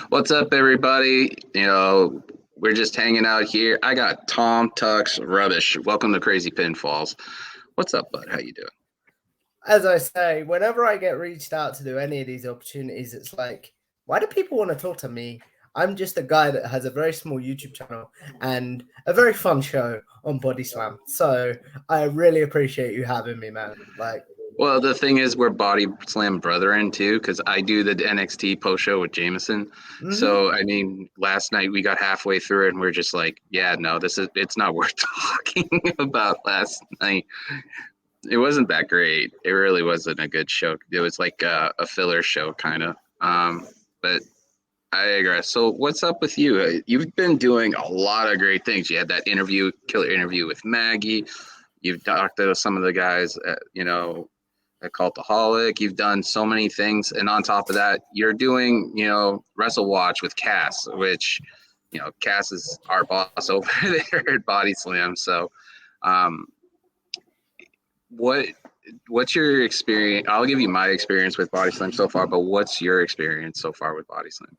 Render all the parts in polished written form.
What's up, everybody? We're just hanging out here. I got Tom Tuck's Rubbish. Welcome to Crazy Pinfalls. What's up, bud? How you doing? As I say, whenever I get reached out to do any of these opportunities, it's like, why do people want to talk to me? I'm just a guy that has a very small YouTube channel and a very fun show on Body Slam. So I really appreciate you having me, man. Well, the thing is, we're Body Slam brethren too, because I do the NXT post show with Jameson. Mhm. So, last night we got halfway through it, and we're just like, yeah, no, it's not worth talking about last night. It wasn't that great. It really wasn't a good show. It was like a filler show, kind of. But I agree. So, what's up with you? You've been doing a lot of great things. You had that killer interview with Maggie. You've talked to some of the guys, at Cultaholic. You've done so many things, and on top of that, you're doing, Wrestle Watch with Cass, which, Cass is our boss over there at Body Slam. So, um, what what's your experience? I'll give you my experience with Body Slam so far, but what's your experience so far with Body Slam?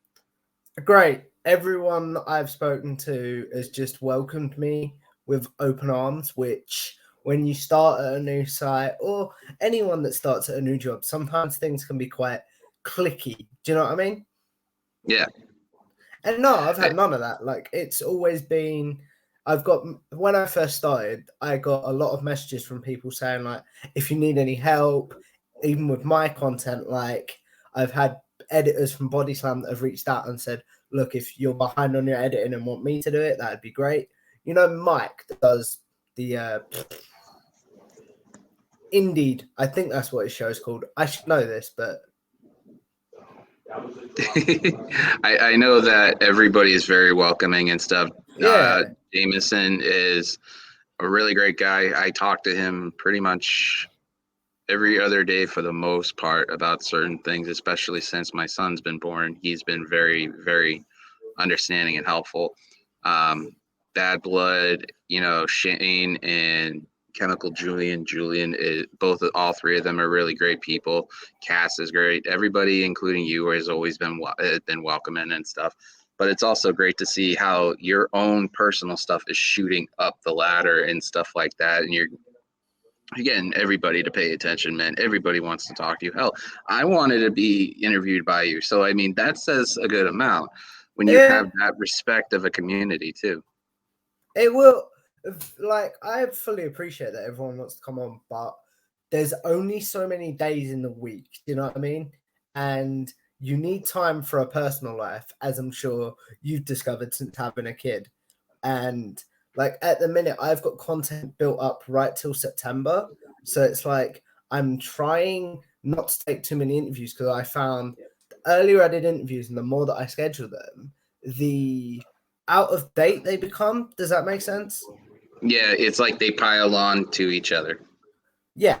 Great. Everyone I've spoken to has just welcomed me with open arms, which when you start at a new site or anyone that starts at a new job, sometimes things can be quite clicky. Do you know what I mean? Yeah. And no, I've had none of that. Like, it's always been, when I first started, I got a lot of messages from people saying, like, if you need any help, even with my content, like, I've had editors from Body Slam that have reached out and said, look, if you're behind on your editing and want me to do it, that'd be great. You know, Mike that does the Indeed, I think that's what his show's called. I should know this, but I know that everybody is very welcoming and stuff. yeah. Jameson is a really great guy. I talk to him pretty much every other day for the most part about certain things, especially since my son's been born. He's been very, very understanding and helpful. Bad Blood, Shane and Chemical Julian. Julian is all three of them are really great people. Cass is great. Everybody, including you, has always been welcoming and stuff. But it's also great to see how your own personal stuff is shooting up the ladder and stuff like that, and you're getting everybody to pay attention, man. Everybody wants to talk to you. Hell, I wanted to be interviewed by you. So, that says a good amount when you Yeah, have that respect of a community, too. it will. Like, I fully appreciate that everyone wants to come on, but there's only so many days in the week. You know what I mean? And you need time for a personal life, as I'm sure you've discovered since having a kid. And like at the minute, I've got content built up right till September. So it's like I'm trying not to take too many interviews because I found the earlier I did interviews and the more that I schedule them, the out of date they become. Does that make sense? Yeah, it's like they pile on to each other. Yeah.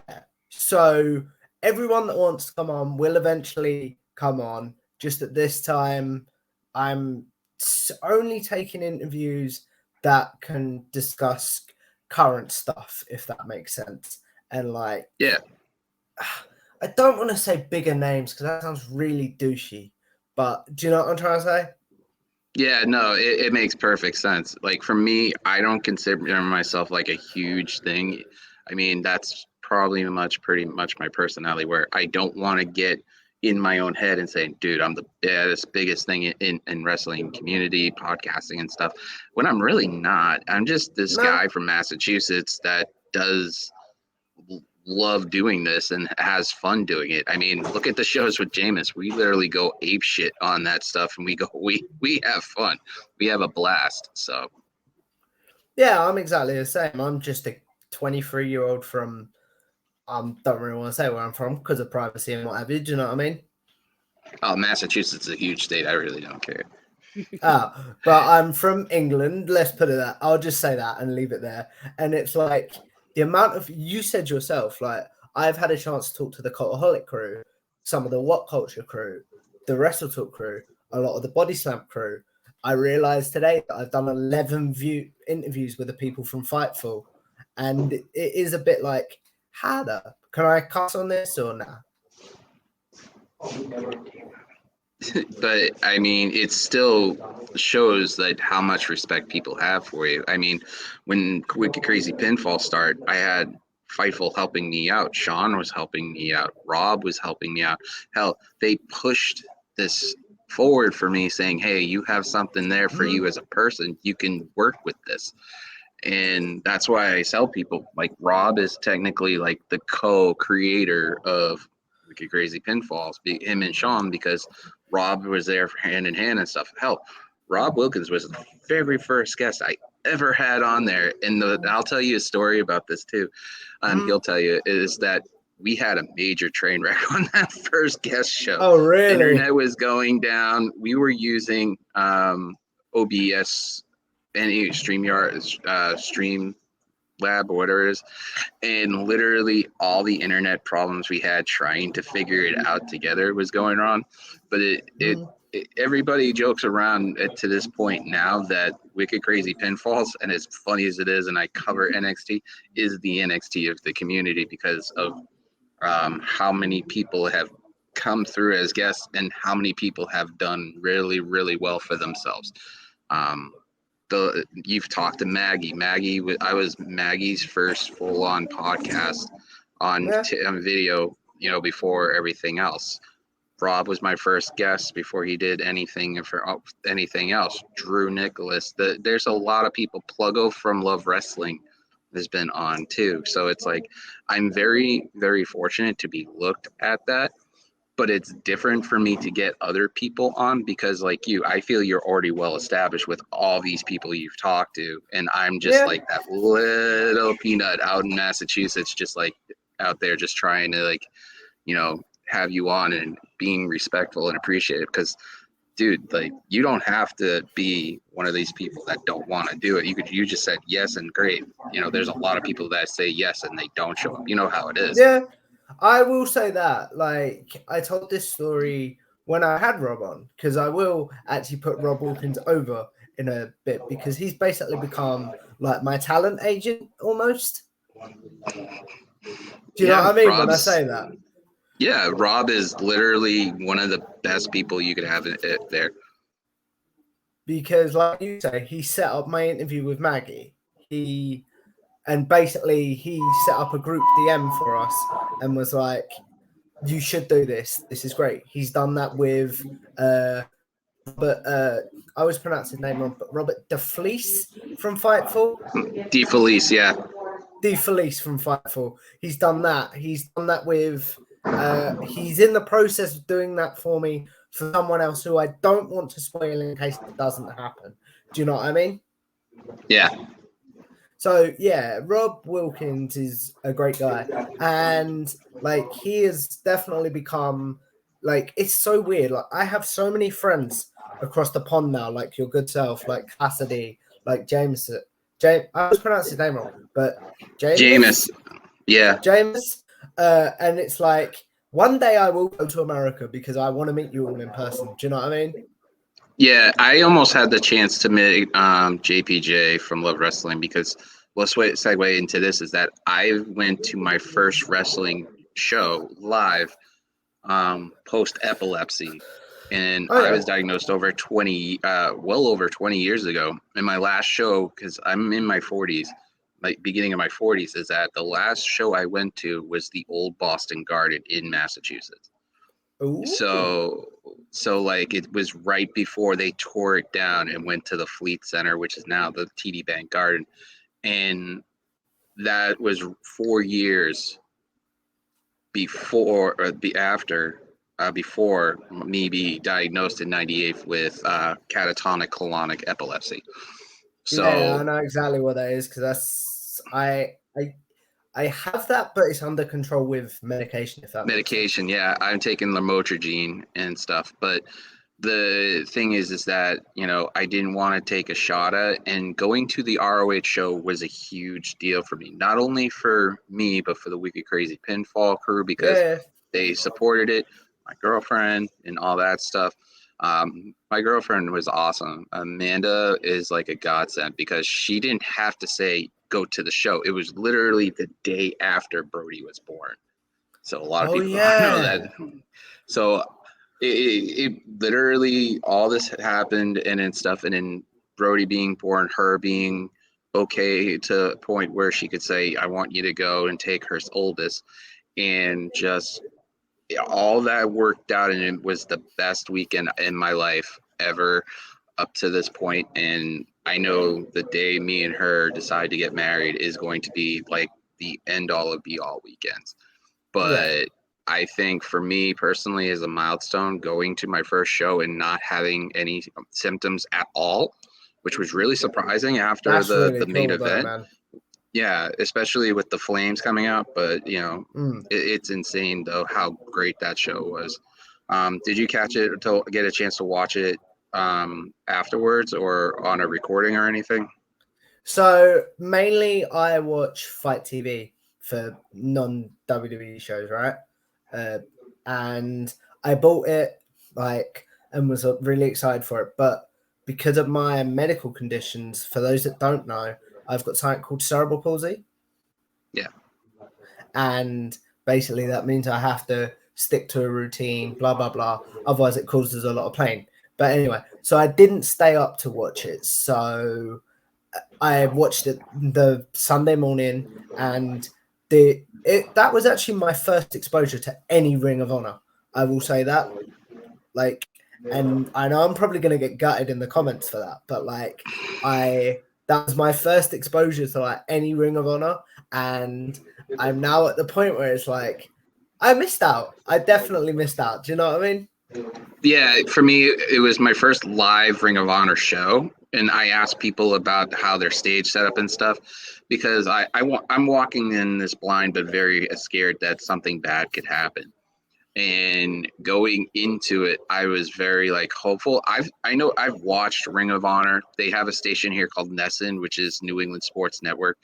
So everyone that wants to come on will eventually come on. Just at this time, I'm only taking interviews that can discuss current stuff, if that makes sense. And like, Yeah. I don't want to say bigger names because that sounds really douchey. But do you know what I'm trying to say? Yeah, no, it makes perfect sense. Like for me, I don't consider myself like a huge thing. That's probably pretty much my personality where I don't want to get in my own head and say, dude, I'm the biggest thing in wrestling community, podcasting and stuff. When I'm really not. I'm just this No. guy from Massachusetts that does love doing this and has fun doing it. Look at the shows with Jameis. We literally go ape shit on that stuff, and we have fun. We have a blast. So Yeah, I'm exactly the same. I'm just a 23-year-old from, don't really want to say where I'm from because of privacy and what have you. Do you know what I mean? Massachusetts is a huge state. I really don't care. But I'm from England. Let's put it that. I'll just say that and leave it there. And it's like the amount of you said yourself. Like I've had a chance to talk to the Cultaholic crew, some of the What Culture crew, the Wrestle Talk crew, a lot of the Body Slam crew. I realized today that I've done 11 interviews with the people from Fightful, and it is a bit like, Hada, can I cuss on this or nah? But I mean, it still shows that how much respect people have for you. I mean, when Wicked Crazy Pinfall start, I had Fightful helping me out. Sean was helping me out. Rob was helping me out. Hell, they pushed this forward for me, saying, "Hey, you have something there for Mhm. you as a person. You can work with this." And that's why I tell people like Rob is technically like the co-creator of Wicked Crazy Pinfalls, him and Sean, because Rob was there for hand in hand and stuff. Hell, Rob Wilkins was the very first guest I ever had on there, and I'll tell you a story about this too. Mhm. He'll tell you is that we had a major train wreck on that first guest show. Oh, really? Internet was going down. We were using OBS any StreamYard, Stream Lab or whatever it is, and literally all the internet problems we had trying to figure it out together was going on. But Mhm. everybody jokes around to this point now that Wicked Crazy Pinfalls, and as funny as it is, and I cover NXT, is the NXT of the community because of how many people have come through as guests and how many people have done really, really well for themselves. Um, you've talked to Maggie. I was Maggie's first full-on podcast Yeah. on video, before everything else. Rob was my first guest before he did anything for anything else. Drew Nicholas. There's a lot of people. Pluggo from Love Wrestling has been on too. So it's like I'm very, very fortunate to be looked at that, but it's different for me to get other people on because like you, I feel you're already well established with all these people you've talked to, and I'm just Yeah. like that little peanut out in Massachusetts, just like out there just trying to like, have you on and being respectful and appreciative because dude, like you don't have to be one of these people that don't want to do it. You just said yes and great. There's a lot of people that say yes and they don't show up. You know how it is. Yeah. I will say that. Like, I told this story when I had Rob on, because I will actually put Rob Wilkins over in a bit because he's basically become like my talent agent almost. Do you know Yeah, what I mean when I say that? Rob is literally one of the best people you could have there. Because, like you say, he set up my interview with Maggie. And basically he set up a group DM for us and was like, "You should do this. This is great." He's done that with Robert. I always pronounce his name wrong, but Robert DeFelice from Fightful. DeFelice, yeah. DeFelice from Fightful. He's done that. He's done that with. He's in the process of doing that for me for someone else who I don't want to spoil in case it doesn't happen. Do you know what I mean? Yeah. So yeah, Rob Wilkins is a great guy, and like he has definitely become like it's so weird. Like I have so many friends across the pond now, like your good self, like Cassidy, like James. James, I always pronounce his name wrong, but Jameis. Yeah. James, and it's like one day I will go to America because I want to meet you all in person. Do you know what I mean? Yeah, I almost had the chance to meet JPJ from Love Wrestling because let's segue into this is that I went to my first wrestling show live post epilepsy, and Oh I yeah. was diagnosed well over 20 years ago. And my last show, because I'm in my 40s, like beginning of my 40s, is that the last show I went to was the old Boston Garden in Massachusetts. Ooh. So like it was right before they tore it down and went to the Fleet Center, which is now the TD Bank Garden, and that was 4 years before or before me be diagnosed in '98 with catatonic colonic epilepsy. Yeah, I So know exactly what that is because I have that, but it's under control with medication, if that makes sense. medication, yeah, I'm taking lamotrigine and stuff, but the thing is that I didn't want to take a shot at, and going to the ROH show was a huge deal for me, not only for me but for the Wicked Crazy Pinfall crew because Yeah. they supported it, my girlfriend and all that stuff. My girlfriend was awesome. Amanda is like a godsend because she didn't have to say go to the show. It was literally the day after Brody was born, so a lot of Oh people don't know yeah. that. So it literally all this happened and then stuff, and then Brody being born, her being okay to a point where she could say, I want you to go and take her oldest, and just all that worked out, and it was the best weekend in my life ever up to this point. And I know the day me and her decide to get married is going to be like the end all of be all weekends. Yeah, But I think for me personally, as a milestone, going to my first show and not having any symptoms at all, which was really surprising after that's the really main cool though, event. man. Yeah, especially with the flames coming out. But Mm. it's insane though how great that show was. Did you catch it to get a chance to watch it afterwards or on a recording or anything? So mainly I watch Fight TV for non WWE shows, right? Uh, and I bought it like and was really excited for it, but because of my medical conditions, for those that don't know, I've got something called cerebral palsy, Yeah. and basically that means I have to stick to a routine, blah blah blah. Otherwise, it causes a lot of pain. But anyway, so I didn't stay up to watch it, so I watched it the Sunday morning, and that was actually my first exposure to any Ring of Honor. I will say that, like, and I know I'm probably going to get gutted in the comments for that, but like, that was my first exposure to like any Ring of Honor, and I'm now at the point where it's like I missed out. I definitely missed out. Do you know what I mean? Yeah, for me, it was my first live Ring of Honor show, and I asked people about how their stage setup and stuff, because I'm walking in this blind, but very scared that something bad could happen. And going into it, I was very like hopeful. I know I've watched Ring of Honor. They have a station here called Nesson, which is New England Sports Network.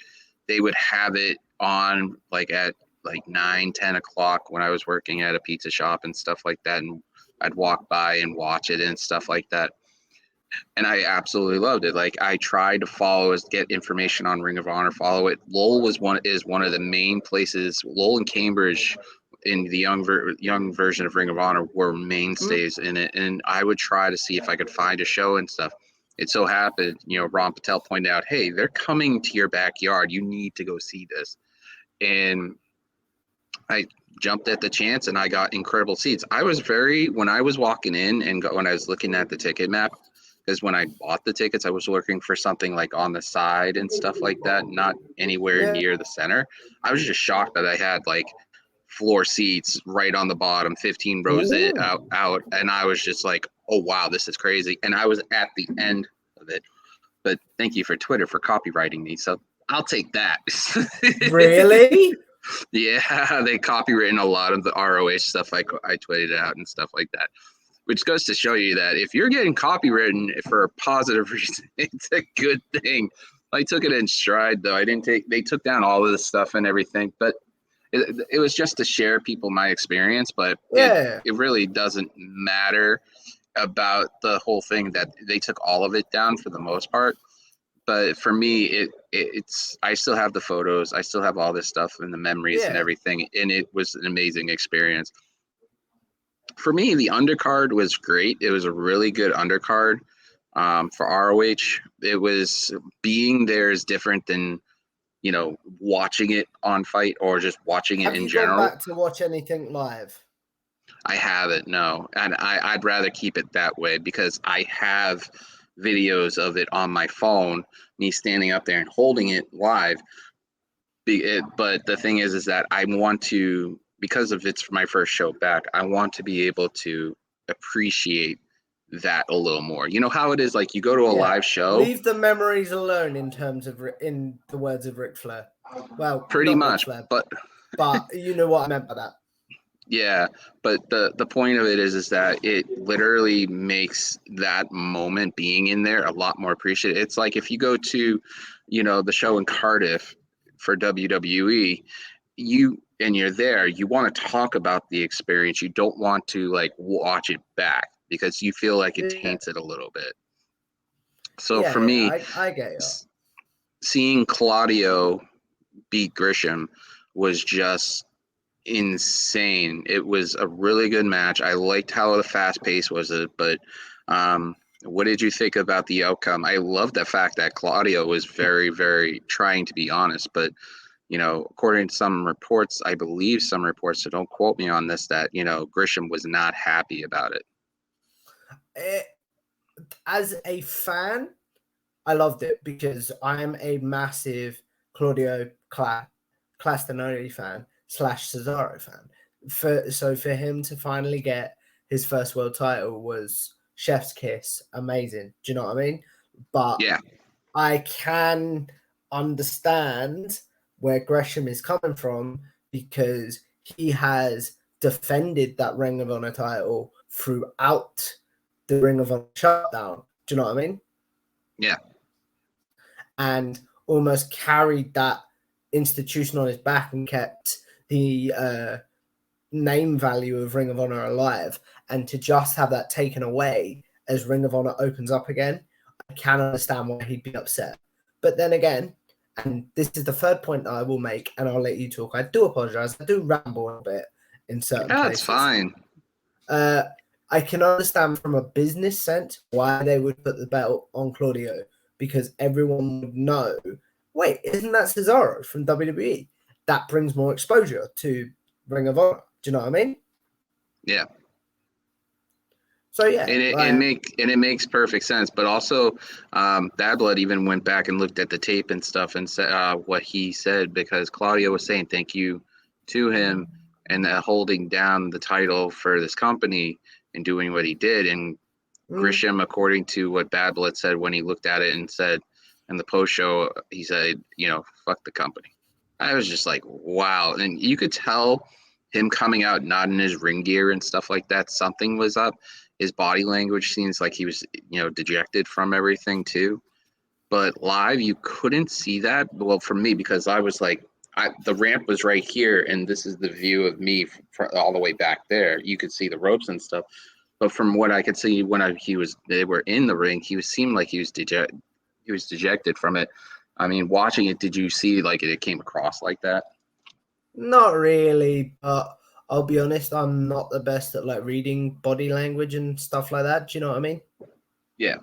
They would have it on like at like 9, 10 o'clock when I was working at a pizza shop and stuff like that, and I'd walk by and watch it and stuff like that. And I absolutely loved it. Like I tried to follow us, get information on Ring of Honor, follow it. Lowell is one of the main places. Lowell and Cambridge in the young version of Ring of Honor were Mm. mainstays in it, and I would try to see if I could find a show and stuff. It so happened, Ron Patel pointed out, "Hey, they're coming to your backyard. You need to go see this." And I jumped at the chance, and I got incredible seats. I was when I was walking in and when I was looking at the ticket map, because when I bought the tickets, I was looking for something like on the side and stuff like that, not anywhere Yeah, near the center. I was just shocked that I had like floor seats right on the bottom, 15 rows ooh, out, and I was just like, oh wow, this is crazy. And I was at the end of it. But thank you for Twitter for copywriting me. So I'll take that. really? Yeah, they copywritten a lot of the ROH stuff I tweeted out and stuff like that, which goes to show you that if you're getting copywritten for a positive reason, it's a good thing. I took it in stride though. They took down all of this stuff and everything, but it was just to share people my experience, but Yeah, it really doesn't matter about the whole thing that they took all of it down for the most part. But for me, it's I still have the photos, I still have all this stuff and the memories and yeah. everything, and it was an amazing experience. For me, the undercard was great. It was a really good undercard for ROH. It was being there is different than watching it on Fight or just watching it Have in you gone general. back to watch anything live? I haven't, no, and I'd rather keep it that way because I have videos of it on my phone, me standing up there and holding it live. But the thing is that I want to, because of it's my first show back, I want to be able to appreciate that a little more. You know how it is, like you go to a Yeah, live show, leave the memories alone. In terms of, in the words of Ric Flair. Well, pretty not Ric much, Flair, but but you know what I meant by that. yeah, but the point of it is that it literally makes that moment being in there a lot more appreciated. It's like if you go to, the show in Cardiff for WWE, you're there, you want to talk about the experience. You don't want to like watch it back because you feel like it Yeah, taints it a little bit. So yeah, for yeah. me, I get you. seeing Claudio beat Grisham was just insane. It was a really good match. I liked how the fast pace was it, but um, what did you think about the outcome? I love the fact that Claudio was very, very trying to be honest, but according to some reports, I believe some reports, so don't quote me on this, that Grisham was not happy about it. As a fan, I loved it because I am a massive Claudio Castagnoli fan / Cesaro fan. So for him to finally get his first world title was chef's kiss, amazing. Do you know what I mean? But Yeah, I can understand where Gresham is coming from because he has defended that Ring of Honor title throughout the Ring of Honor shutdown. Do you know what I mean? yeah, And almost carried that institution on his back and kept the name value of Ring of Honor alive. And to just have that taken away as Ring of Honor opens up again, I can understand why he'd be upset. But then again, and this is the third point that I will make, and I'll let you talk. I do apologize. I do ramble a bit in certain yeah, it's places. fine. I can understand from a business sense why they would put the belt on Claudio because everyone would know, wait, isn't that Cesaro from WWE? That brings more exposure to Ring of Honor. Do you know what I mean? Yeah. So yeah, It makes perfect sense. But also, Bad Blood even went back and looked at the tape and stuff and said what he said, because Claudio was saying thank you to him and holding down the title for this company and doing what he did. And Grisham, according to what Bad Blood said when he looked at it and said in the post show, he said, fuck the company. I was just like, wow. And you could tell him coming out not in his ring gear and stuff like that, something was up. His body language seems like he was, dejected from everything too. But live, you couldn't see that. Well, for me, because I was like, the ramp was right here, and this is the view of me all the way back there. You could see the ropes and stuff. But from what I could see when they were in the ring, seemed like he was dejected from it. I mean, watching it, did you see like it came across like that? Not really, but I'll be honest, I'm not the best at like reading body language and stuff like that. Do you know what I mean? Yeah.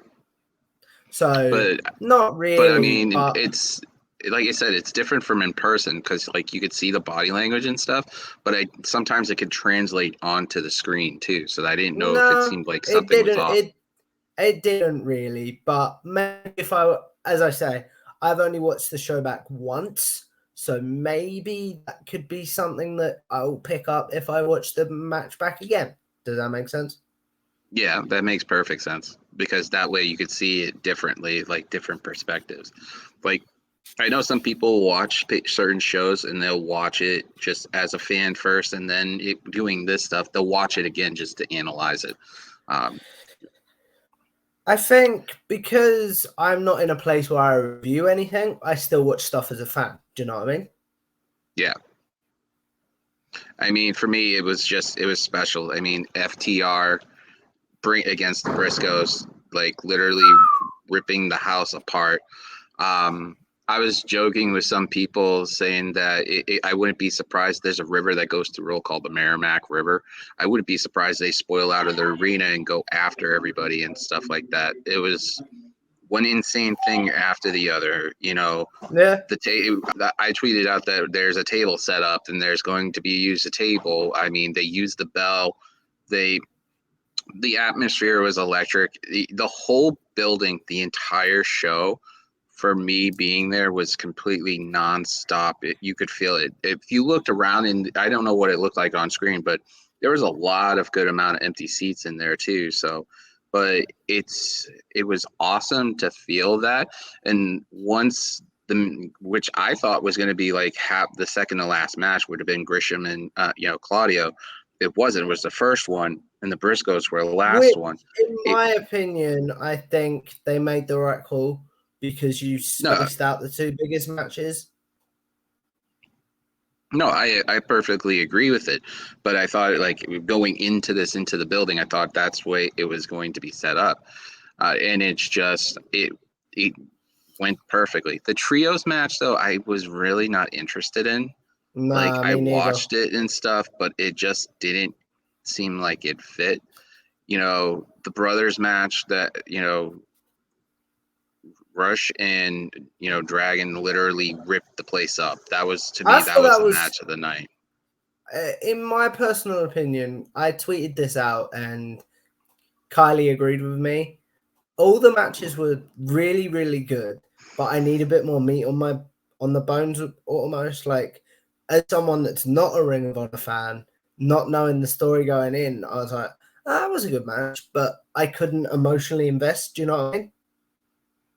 So But not I really, mean, but it's like I said, it's different from in person because like you could see the body language and stuff. But sometimes it could translate onto the screen too. So I didn't know if it no, seemed like it something was didn't. off. It didn't really. But maybe as I say, I've only watched the show back once, so maybe that could be something that I'll pick up if I watch the match back again. Does that make sense? Yeah, that makes perfect sense because that way you could see it differently, like different perspectives. Like I know some people watch certain shows and they'll watch it just as a fan first, and then doing this stuff, they'll watch it again just to analyze it. Um, I think because I'm not in a place where I review anything, I still watch stuff as a fan. Do you know what I mean? yeah, I mean, for me, it was special. I mean, FTR bring against the Briscoes, like literally ripping the house apart. Um, I was joking with some people saying that I wouldn't be surprised. There's a river that goes through Roll called the Merrimack River. I wouldn't be surprised they spoil out of the arena and go after everybody and stuff like that. It was one insane thing after the other. Yeah. I tweeted out that there's a table set up and there's going to be used a table. I mean, they used the bell. The atmosphere was electric. The whole building, the entire show, for me being there was completely nonstop. You could feel it. If you looked around, and I don't know what it looked like on screen, but there was a lot of good amount of empty seats in there too. So, but it was awesome to feel that. And once which I thought was going to be like the second to last match would have been Grisham and Claudio. It wasn't. It was the first one, and the Briscoes were the last Which, one. in my opinion, I think they made the right call because you No, spaced out the two biggest matches. no, I perfectly agree with it, but I thought like going into the building, I thought that's the way it was going to be set up, and it went perfectly. The trios match though, I was really not interested in. Like, Nah, I me neither. watched it and stuff, but it just didn't seem like it fit. You know, the brothers match that, you know, Rush and, you know, Dragon literally ripped the place up. That was, to I me, that thought was that the was, match of the night. in my personal opinion, I tweeted this out and Kylie agreed with me. All the matches were really, really good, but I need a bit more meat on the bones almost. Like, as someone that's not a Ring of Honor fan, not knowing the story going in, I was like, that was a good match, but I couldn't emotionally invest. Do you know what I mean?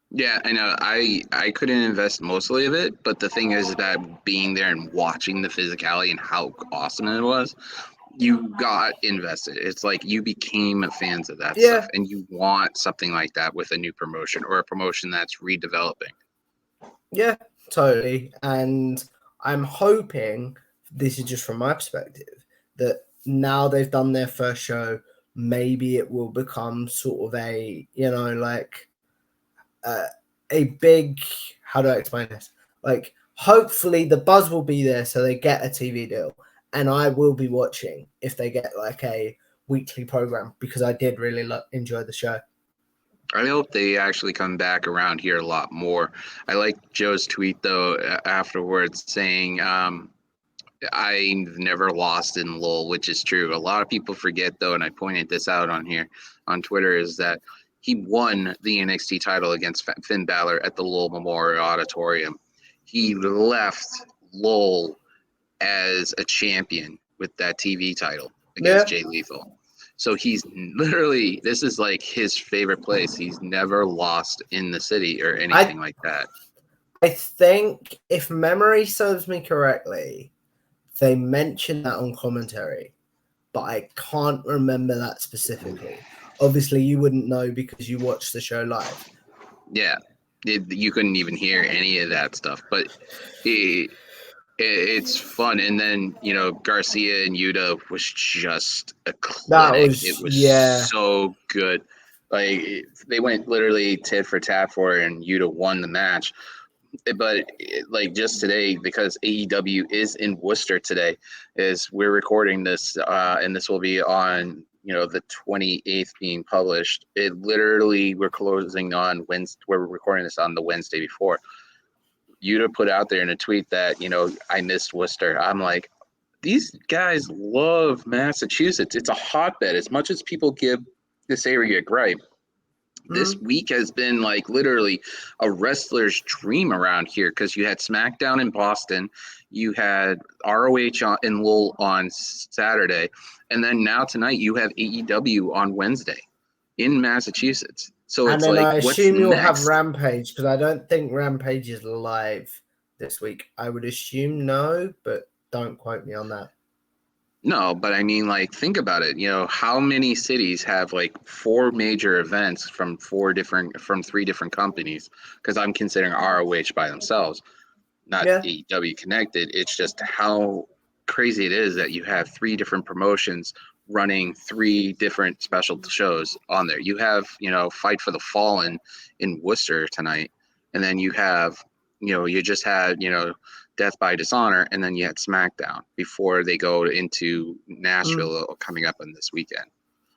Yeah, I know. I couldn't invest mostly of it, but the thing is that being there and watching the physicality and how awesome it was, you got invested. It's like you became fans of that stuff, Yeah, and you want something like that with a new promotion or a promotion that's redeveloping. yeah, totally. And I'm hoping, this is just from my perspective, that now they've done their first show, maybe it will become sort of a, like, uh, a big, how do I explain this? Like, hopefully the buzz will be there so they get a TV deal, and I will be watching if they get like a weekly program because I did really enjoy the show. I hope they actually come back around here a lot more. I like Joe's tweet though afterwards saying, "I've never lost in Lowell," which is true. A lot of people forget though, and I pointed this out on here on Twitter, is that he won the NXT title against Finn Balor at the Lowell Memorial Auditorium. He left Lowell as a champion with that TV title against Yeah, Jay Lethal. So he's literally, this is like his favorite place. He's never lost in the city or I anything like that. I think if memory serves me correctly, they mentioned that on commentary, but I can't remember that specifically. Obviously, you wouldn't know because you watched the show live. Yeah, you couldn't even hear any of that stuff, but it, it's fun. And then, you know, Garcia and Yuta was just a That clinic. It was, was yeah. so good. Like, they went literally tit for tat for it, and Yuta won the match. But like just today, because AEW is in Worcester today, is we're recording this, and this will be on, you know, the 28th being published. It literally, we're closing on Wednesday. We're recording this on the Wednesday before. Yuta put out there in a tweet that, you know, I missed Worcester. I'm like, these guys love Massachusetts. It's a hotbed. As much as people give this area gripe, this Mm. week has been like literally a wrestler's dream around here, because you had SmackDown in Boston, you had ROH in Lowell on Saturday, and then now tonight you have AEW on Wednesday in Massachusetts. So And it's then like, I what's assume you'll have next? Rampage because I don't think Rampage is live this week. I would assume no, but don't quote me on that. No, but I mean, like, think about it. You know, how many cities have like four major events from three different companies? Because I'm considering ROH by themselves, not Yeah. AEW connected. It's just how crazy it is that you have three different promotions running three different special shows on there. You have, you know, Fight for the Fallen in Worcester tonight, and then you have, you know, you just had, you know, Death by Dishonor, and then you had SmackDown before they go into Mm. Nashville coming up on this weekend.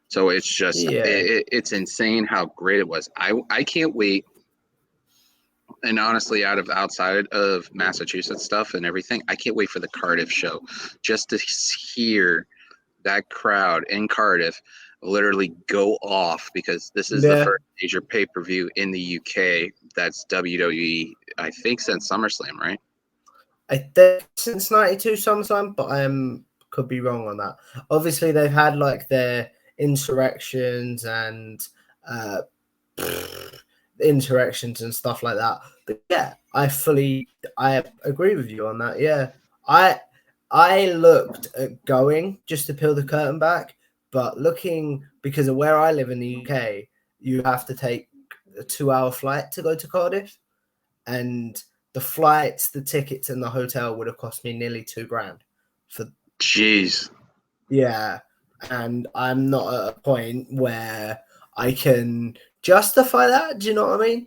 So it's just, Yeah. it's insane how great it was. I can't wait. And honestly, outside of Massachusetts stuff and everything, I can't wait for the Cardiff show, just to hear that crowd in Cardiff literally go off, because this is the Yeah. first major pay-per-view in the UK that's WWE, I think, since SummerSlam, right? I think since 92 sometime, but I could be wrong on that. Obviously, they've had like their insurrections and uh, interactions and stuff like that. But yeah, I agree with you on that. Yeah, I I looked at going just to peel the curtain back, but looking because of where I live in the UK, you have to take a 2 hour flight to go to Cardiff, and the flights, the tickets, and the hotel would have cost me nearly $2,000 for Jeez. yeah, and I'm not at a point where I can justify that. Do you know what I mean?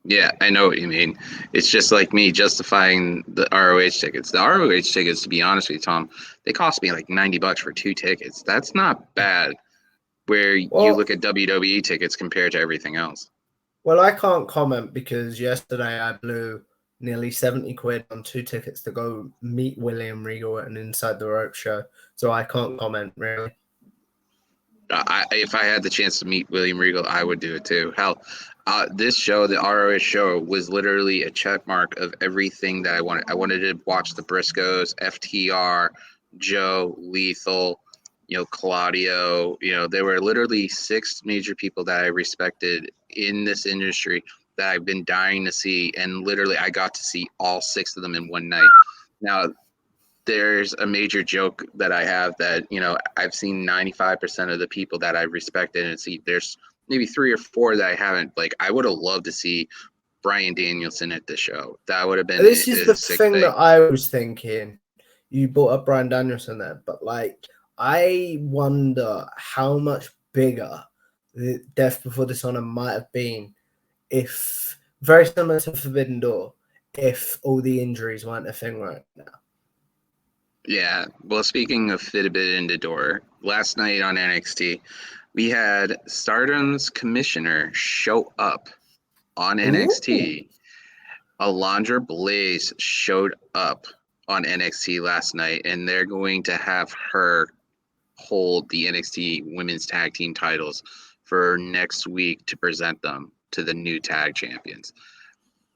Yeah, I know what you mean. It's just like me justifying the ROH tickets. The ROH tickets, to be honest with you, Tom, they cost me like $90 for 2 tickets. That's not bad. Where you Well, look at WWE tickets compared to everything else. well, I can't comment because yesterday I blew nearly 70 quid on 2 tickets to go meet William Regal at an Inside the Rope show. So I can't comment really. If I had the chance to meet William Regal, I would do it too. Hell, this show, the ROH show, was literally a check mark of everything that I wanted. I wanted to watch the Briscoes, FTR, Joe, Lethal, Claudio. There were literally 6 major people that I respected in this industry that I've been dying to see, and literally I got to see all 6 of them in one night. Now, there's a major joke that I have that, I've seen 95% of the people that I respected and see. There's maybe 3 or 4 that I haven't. Like, I would have loved to see Brian Danielson at the show. That would have been This is a the sick thing thing. that I was thinking. You brought up Brian Danielson there, but like, I wonder how much bigger the Death Before Dishonor might have been if, very similar to Forbidden Door, if all the injuries weren't a thing right now. Yeah. Well, speaking of Forbidden Door, last night on NXT, we had Stardom's commissioner show up on NXT. Ooh. Alundra Blaze showed up on NXT last night, and they're going to have her hold the NXT Women's Tag Team titles for next week to present them to the new tag champions.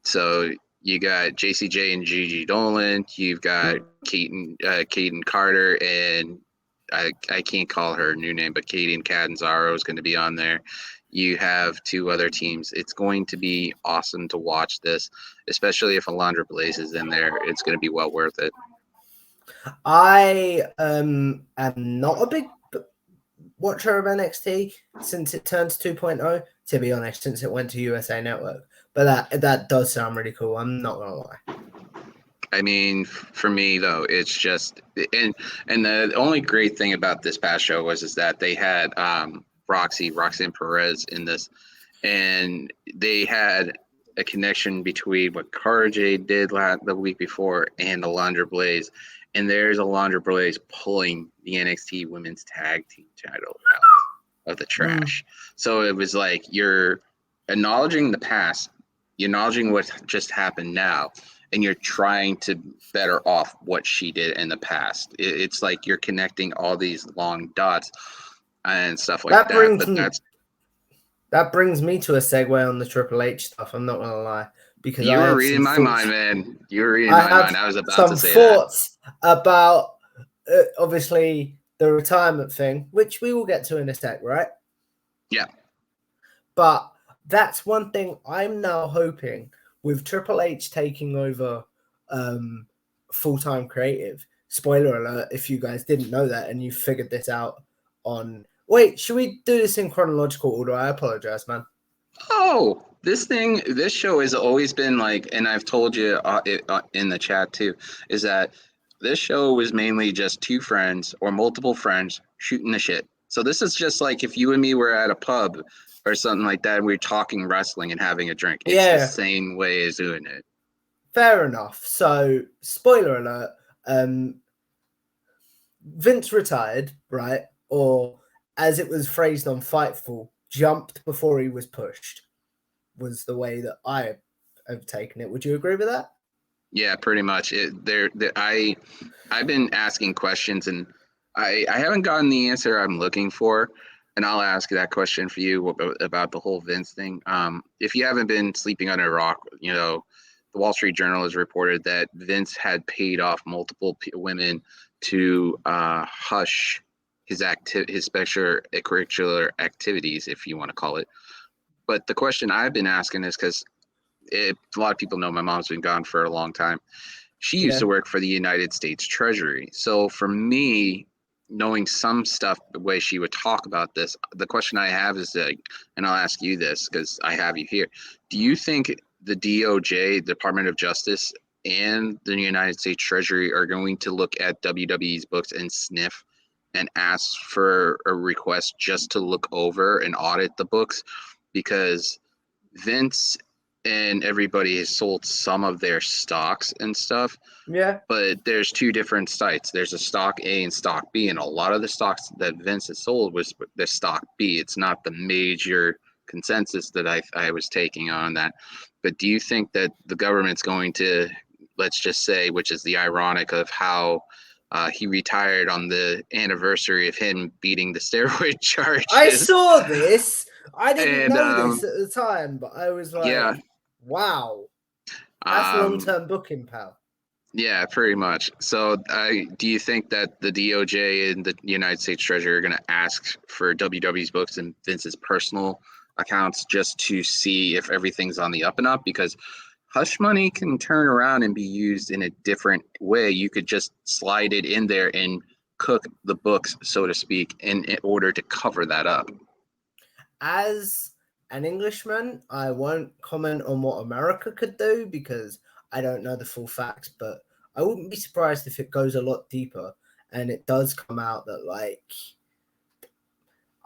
So you got JCJ and Gigi Dolan. You've got Kaden Carter, and I can't call her new name, but Kaden Catanzaro is going to be on there. You have 2 other teams. It's going to be awesome to watch this, especially if Alundra Blaze is in there. It's going to be well worth it. I am not a big watcher of NXT since it turns 2.0, to be honest, since it went to USA Network. But that does sound really cool. I'm not gonna lie. I mean, for me though, it's just and the only great thing about this past show is that they had Roxanne Perez in this, and they had a connection between what Cara Jade did the week before and Alundra Blaze, and there's Alundra Blaze pulling the NXT Women's Tag Team title out of the trash. So it was like you're acknowledging the past, you're acknowledging what just happened now, and you're trying to better off what she did in the past. It's like you're connecting all these long dots and stuff like that. But that brings me to a segue on the Triple H stuff. I'm not gonna lie, because you I were have some reading my thoughts. mind, man. You were reading my mind. I was about some to say thoughts about obviously the retirement thing, which we will get to in a sec, right? Yeah. But that's one thing I'm now hoping with Triple H taking over full-time creative. Spoiler alert, if you guys didn't know that and you figured this out on... Wait, should we do this in chronological order? I apologize, man. Oh, this show has always been like, and I've told you in the chat too, is that this show was mainly just 2 friends or multiple friends shooting the shit. So this is just like if you and me were at a pub or something like that, and we are talking wrestling and having a drink. It's the same way as doing it. Fair enough. So, spoiler alert, Vince retired, right? Or as it was phrased on Fightful, jumped before he was pushed, was the way that I have taken it. Would you agree with that? Yeah, pretty much. I've been asking questions, and I haven't gotten the answer I'm looking for, and I'll ask that question for you about the whole Vince thing. If you haven't been sleeping under a rock, the Wall Street Journal has reported that Vince had paid off multiple women to hush his extracurricular activities, if you want to call it. But the question I've been asking is because a lot of people know my mom's been gone for a long time. She used to work for the United States Treasury. So for me, knowing some stuff, the way she would talk about this, the question I have is that, and I'll ask you this because I have you here. Do you think the DOJ, Department of Justice, and the United States Treasury are going to look at WWE's books and sniff and ask for a request just to look over and audit the books? Because Vince and everybody has sold some of their stocks and stuff. Yeah. But there's two different sites. There's a stock A and stock B, and a lot of the stocks that Vince has sold was the stock B. It's not the major consensus that I was taking on that. But do you think that the government's going to, let's just say, which is the ironic of how he retired on the anniversary of him beating the steroid charges? I saw this. I didn't And know this at the time, but I was yeah, like, wow, that's um, long-term booking, pal. yeah, pretty much. So, do you think that the DOJ and the United States Treasury are going to ask for WWE's books and Vince's personal accounts just to see if everything's on the up and up? Because hush money can turn around and be used in a different way. You could just slide it in there and cook the books, so to speak, in order to cover that up. As an Englishman, I won't comment on what America could do because I don't know the full facts, but I wouldn't be surprised if it goes a lot deeper and it does come out that, like,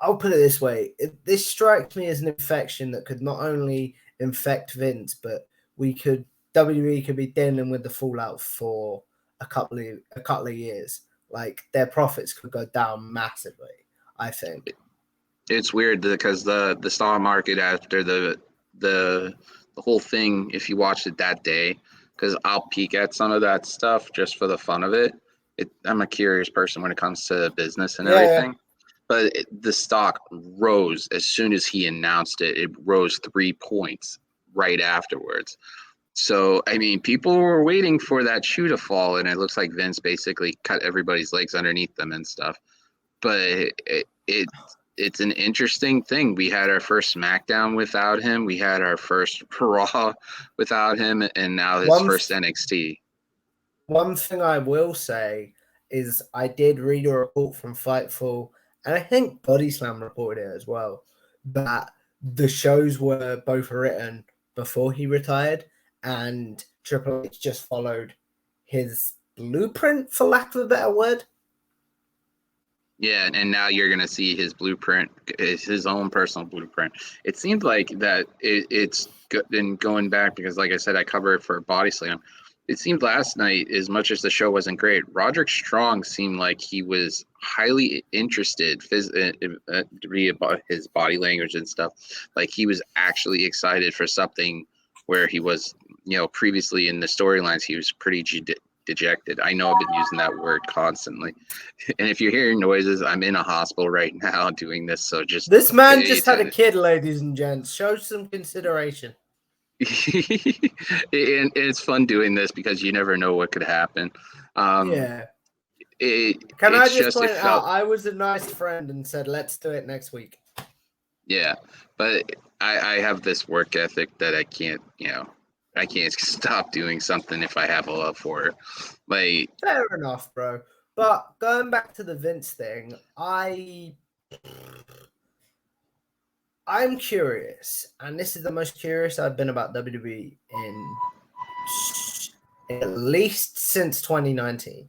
I'll put it this way, this strikes me as an infection that could not only infect Vince, but WWE could be dealing with the fallout for a couple of years. Like, their profits could go down massively, I think. It's weird because the stock market after the whole thing, if you watched it that day, because I'll peek at some of that stuff just for the fun of it. I'm a curious person when it comes to business and Yeah. everything. But the stock rose as soon as he announced it. It rose 3 points right afterwards. So, I mean, people were waiting for that shoe to fall, and it looks like Vince basically cut everybody's legs underneath them and stuff. But it's an interesting thing. We had our first SmackDown without him. We had our first Raw without him, and now his One first NXT. One thing I will say is I did read a report from Fightful, and I think Body Slam reported it as well, that the shows were both written before he retired, and Triple H just followed his blueprint, for lack of a better word. Yeah, and now you're gonna see his blueprint, his own personal blueprint. It seemed like that it's been going back because, like I said, I covered it for Body Slam. It seemed last night, as much as the show wasn't great, Roderick Strong seemed like he was highly interested via his body language and stuff. Like he was actually excited for something where he was, previously in the storylines, he was pretty dejected. I know I've been using that word constantly. And if you're hearing noises, I'm in a hospital right now doing this, so just This man pay just had a attention. kid, ladies and gents. Show some consideration. And it's fun doing this because you never know what could happen. Um, Yeah. it Can I it's just just it point out, felt I was a nice friend and said, let's do it next week. yeah, but I have this work ethic that I can't stop doing something if I have a love for it. Like Fair enough, bro. But going back to the Vince thing, I'm curious, and this is the most curious I've been about WWE in at least since 2019.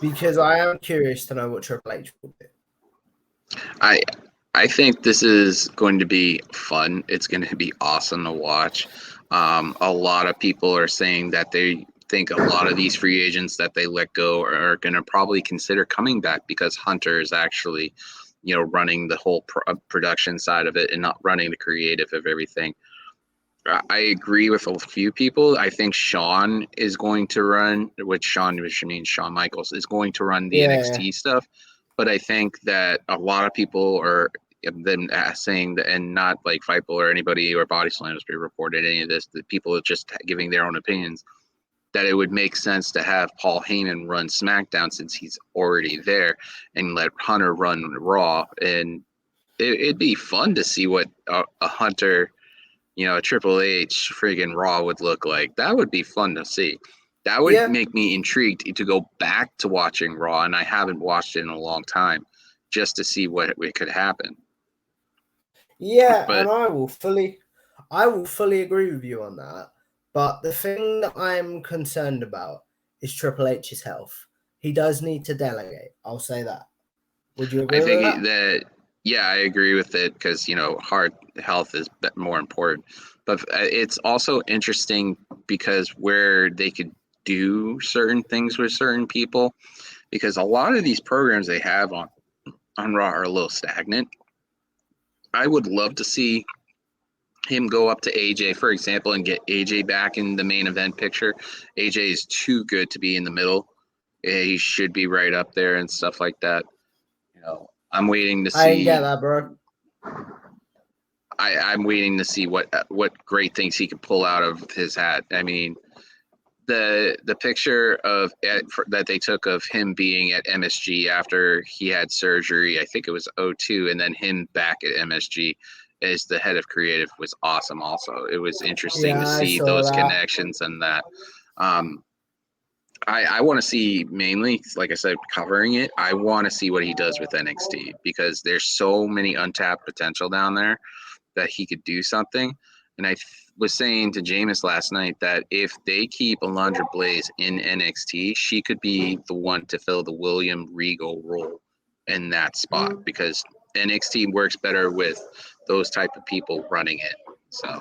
Because I am curious to know what Triple H will do. I I think this is going to be fun. It's going to be awesome to watch. A lot of people are saying that they think a lot of these free agents that they let go are going to probably consider coming back because Hunter is actually, running the whole production side of it and not running the creative of everything. I agree with a few people. I think Shawn is going to run, which means Shawn Michaels is going to run the Yeah. NXT stuff. But I think that a lot of people are then saying that, and not like Fightful or anybody or Body Slams be reported any of this. That people are just giving their own opinions. That it would make sense to have Paul Heyman run SmackDown since he's already there, and let Hunter run Raw, and it'd be fun to see what a Hunter Triple H friggin' Raw would look like. That would be fun to see. That would Yeah. make me intrigued to go back to watching Raw, and I haven't watched it in a long time, just to see what could happen. Yeah, and But I will fully agree with you on that. But the thing that I'm concerned about is Triple H's health. He does need to delegate. I'll say that. Would you I agree with think that? Yeah, I agree with it because, heart health is more important. But it's also interesting because where they could do certain things with certain people, because a lot of these programs they have on Raw are a little stagnant. I would love to see him go up to AJ, for example, and get AJ back in the main event picture. AJ is too good to be in the middle. He should be right up there and stuff like that. I'm waiting to I ain't get see. that, bro. I'm waiting to see what great things he can pull out of his hat. I mean, the picture that they took of him being at MSG after he had surgery, I think it was '02, and then him back at MSG as the head of creative was awesome. Also, it was interesting to Yeah, I see saw those that. connections and that. Um, I want to see mainly, like I said, covering it. I want to see what he does with NXT because there's so many untapped potential down there that he could do something. And was saying to Jameis last night that if they keep Alundra Blaze in NXT, she could be the one to fill the William Regal role in that spot Mm. because NXT works better with those type of people running it. So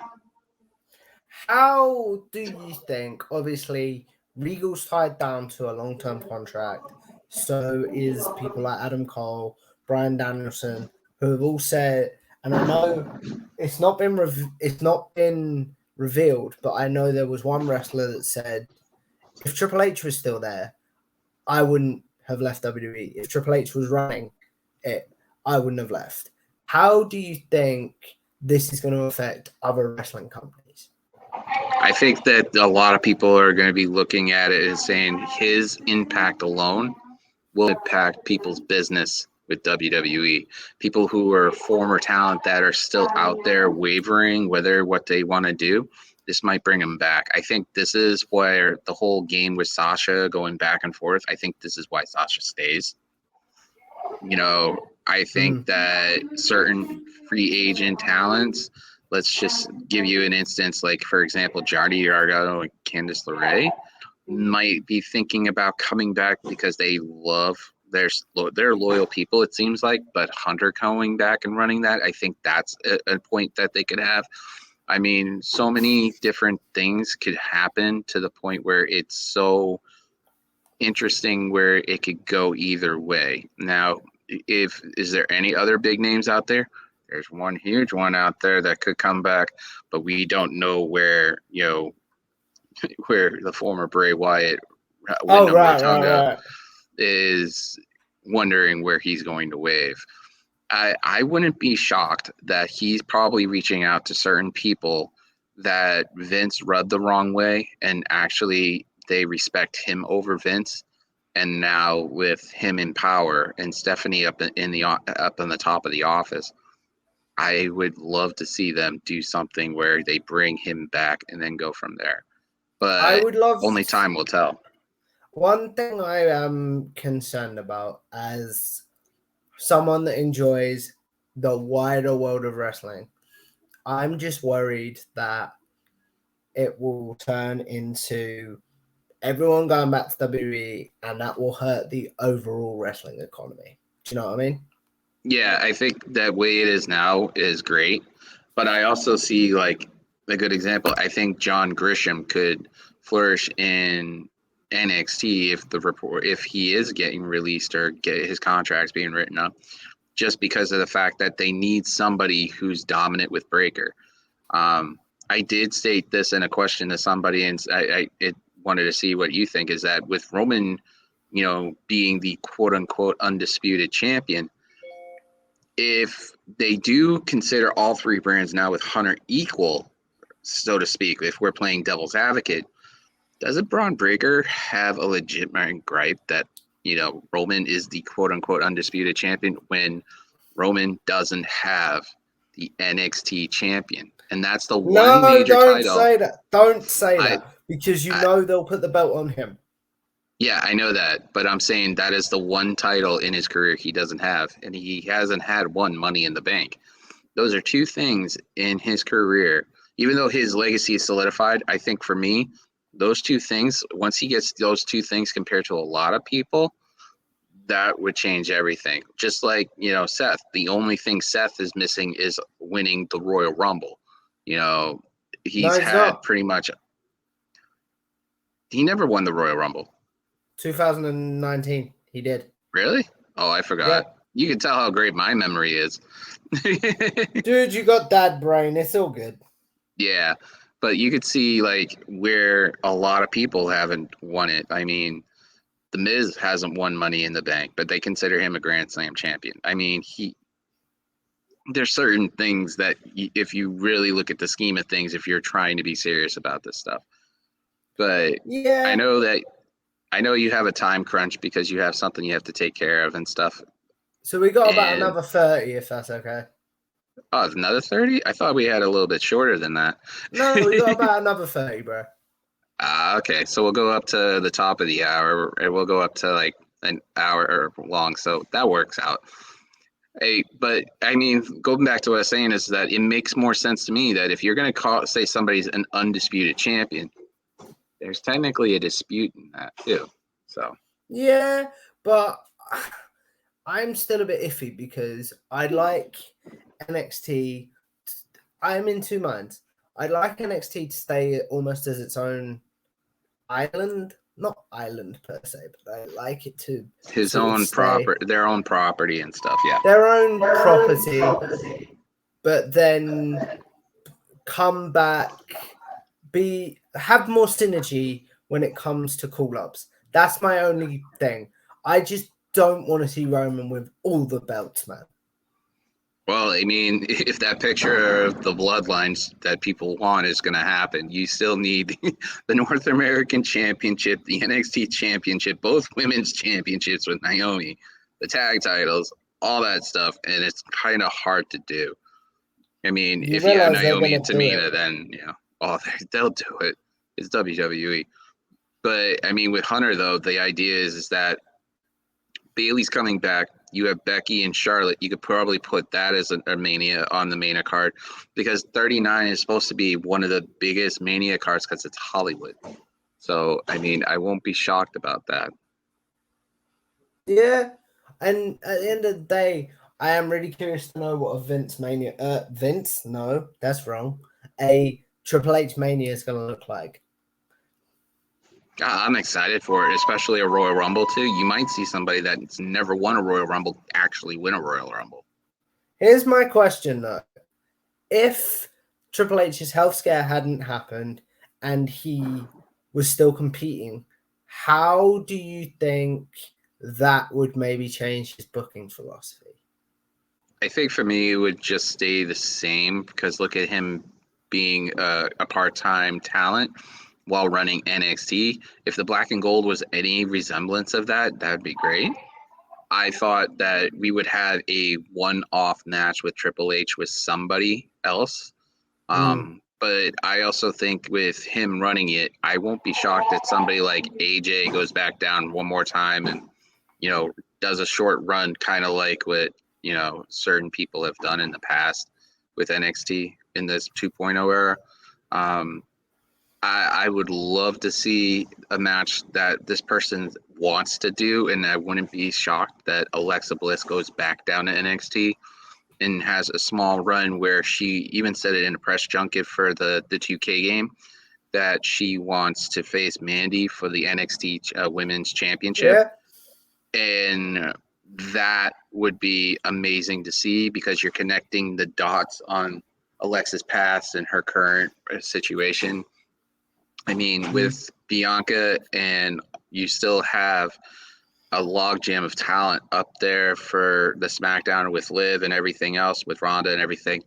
How do you think? Obviously, Regal's tied down to a long-term contract. So is people like Adam Cole, Brian Danielson, who have all said, and I know it's not been revealed, but I know there was one wrestler that said if Triple H was still there, I wouldn't have left WWE. If Triple H was running it, I wouldn't have left. How do you think this is going to affect other wrestling companies? I think that a lot of people are going to be looking at it and saying his impact alone will impact people's business with WWE. People who are former talent that are still out there wavering whether what they want to do, this might bring them back. I think this is where the whole game with Sasha going back and forth, I think this is why Sasha stays. I think Mm. that certain free agent talents, let's just give you an instance, like, for example, Johnny Gargano and Candice LeRae, might be thinking about coming back because they love they're loyal people, it seems like. But Hunter coming back and running that, I think that's a point that they could have. I mean, so many different things could happen to the point where it's so interesting where it could go either way. Now, if is there any other big names out there? There's one huge one out there that could come back, but we don't know where where the former Bray Wyatt, Oh, Wyndham right, right, Rotunda, right. is wondering where he's going to wave. I wouldn't be shocked that he's probably reaching out to certain people that Vince rubbed the wrong way, and actually they respect him over Vince. And now with him in power and Stephanie up on the top of the office, I would love to see them do something where they bring him back and then go from there. I But would love only time will tell. one thing I am concerned about as someone that enjoys the wider world of wrestling. I'm just worried that it will turn into everyone going back to WWE and that will hurt the overall wrestling economy. Do you know what I mean? Yeah, I think that way it is now is great, but I also see like a good example. I think John Grisham could flourish in NXT if he is getting released or get his contracts being written up, just because of the fact that they need somebody who's dominant with Breaker. Um, I did state this in a question to somebody, and I wanted to see what you think. Is that with Roman, being the quote unquote undisputed champion, if they do consider all three brands now with Hunter equal, so to speak, if we're playing devil's advocate, doesn't Braun Breaker have a legitimate gripe that, Roman is the quote unquote undisputed champion when Roman doesn't have the NXT champion? And that's the one No, major don't title. say that. Don't say I, that because you I know they'll put the belt on him. Yeah, I know that, but I'm saying that is the one title in his career he doesn't have, and he hasn't had one Money in the Bank. Those are two things in his career. Even though his legacy is solidified, I think for me, those two things, once he gets those two things compared to a lot of people, that would change everything. Just like, Seth, the only thing Seth is missing is winning the Royal Rumble. No, He's he's had not. pretty much, he never won the Royal Rumble. 2019, he did. Really? Oh, I forgot. Yep. You can tell how great my memory is. Dude, you got dad brain. It's all good. Yeah, but you could see like where a lot of people haven't won it. I mean, The Miz hasn't won Money in the Bank, but they consider him a Grand Slam champion. I mean, there's certain things that if you really look at the scheme of things, if you're trying to be serious about this stuff, but Yeah. I know you have a time crunch because you have something you have to take care of and stuff. So we got about another 30, if that's okay. Oh, another 30? I thought we had a little bit shorter than that. No, we got about another 30, bro. Okay, so we'll go up to the top of the hour, and we'll go up to like an hour long, so that works out. Hey, but I mean, going back to what I was saying is that it makes more sense to me that if you're going to say somebody's an undisputed champion, there's technically a dispute in that too. So yeah, but I'm still a bit iffy because I like NXT. I'm in two minds. I'd like NXT to stay almost as its own island, not island per se, but I like it to their own property and stuff. Yeah, their own property, but then come back, have more synergy when it comes to call-ups. That's my only thing. I just don't want to see Roman with all the belts, man. Well, I mean, if that picture of the bloodlines that people want is going to happen, you still need the North American Championship, the NXT Championship, both women's championships with Naomi, the tag titles, all that stuff, and it's kind of hard to do. I mean, if you have Naomi and Tamina, then they'll do it. It's WWE. But I mean, with Hunter though, the idea is that Bayley's coming back. You have Becky and Charlotte. You could probably put that as a Mania on the Mania card because 39 is supposed to be one of the biggest Mania cards because it's Hollywood. So, I mean, I won't be shocked about that. Yeah. And at the end of the day, I am really curious to know what a Vince Mania, no, that's wrong. A Triple H Mania is going to look like. I'm excited for it, especially a Royal Rumble too. You might see somebody that's never won a Royal Rumble actually win a Royal Rumble. Here's my question though. If Triple H's health scare hadn't happened and he was still competing, how do you think that would maybe change his booking philosophy? I think for me, it would just stay the same because look at him being a part-time talent while running NXT. If the black and gold was any resemblance of that, that'd be great. I thought that we would have a one-off match with Triple H with somebody else. But I also think with him running it, I won't be shocked that somebody like AJ goes back down one more time and, does a short run, kind of like what, certain people have done in the past with NXT in this 2.0 era. I would love to see a match that this person wants to do, and I wouldn't be shocked that Alexa Bliss goes back down to NXT and has a small run where she even said it in a press junket for the 2K game that she wants to face Mandy for the NXT Women's Championship. Yeah. And that would be amazing to see because you're connecting the dots on Alexa's past and her current situation. I mean, with Bianca, and you still have a logjam of talent up there for the SmackDown with Liv and everything else, with Ronda and everything.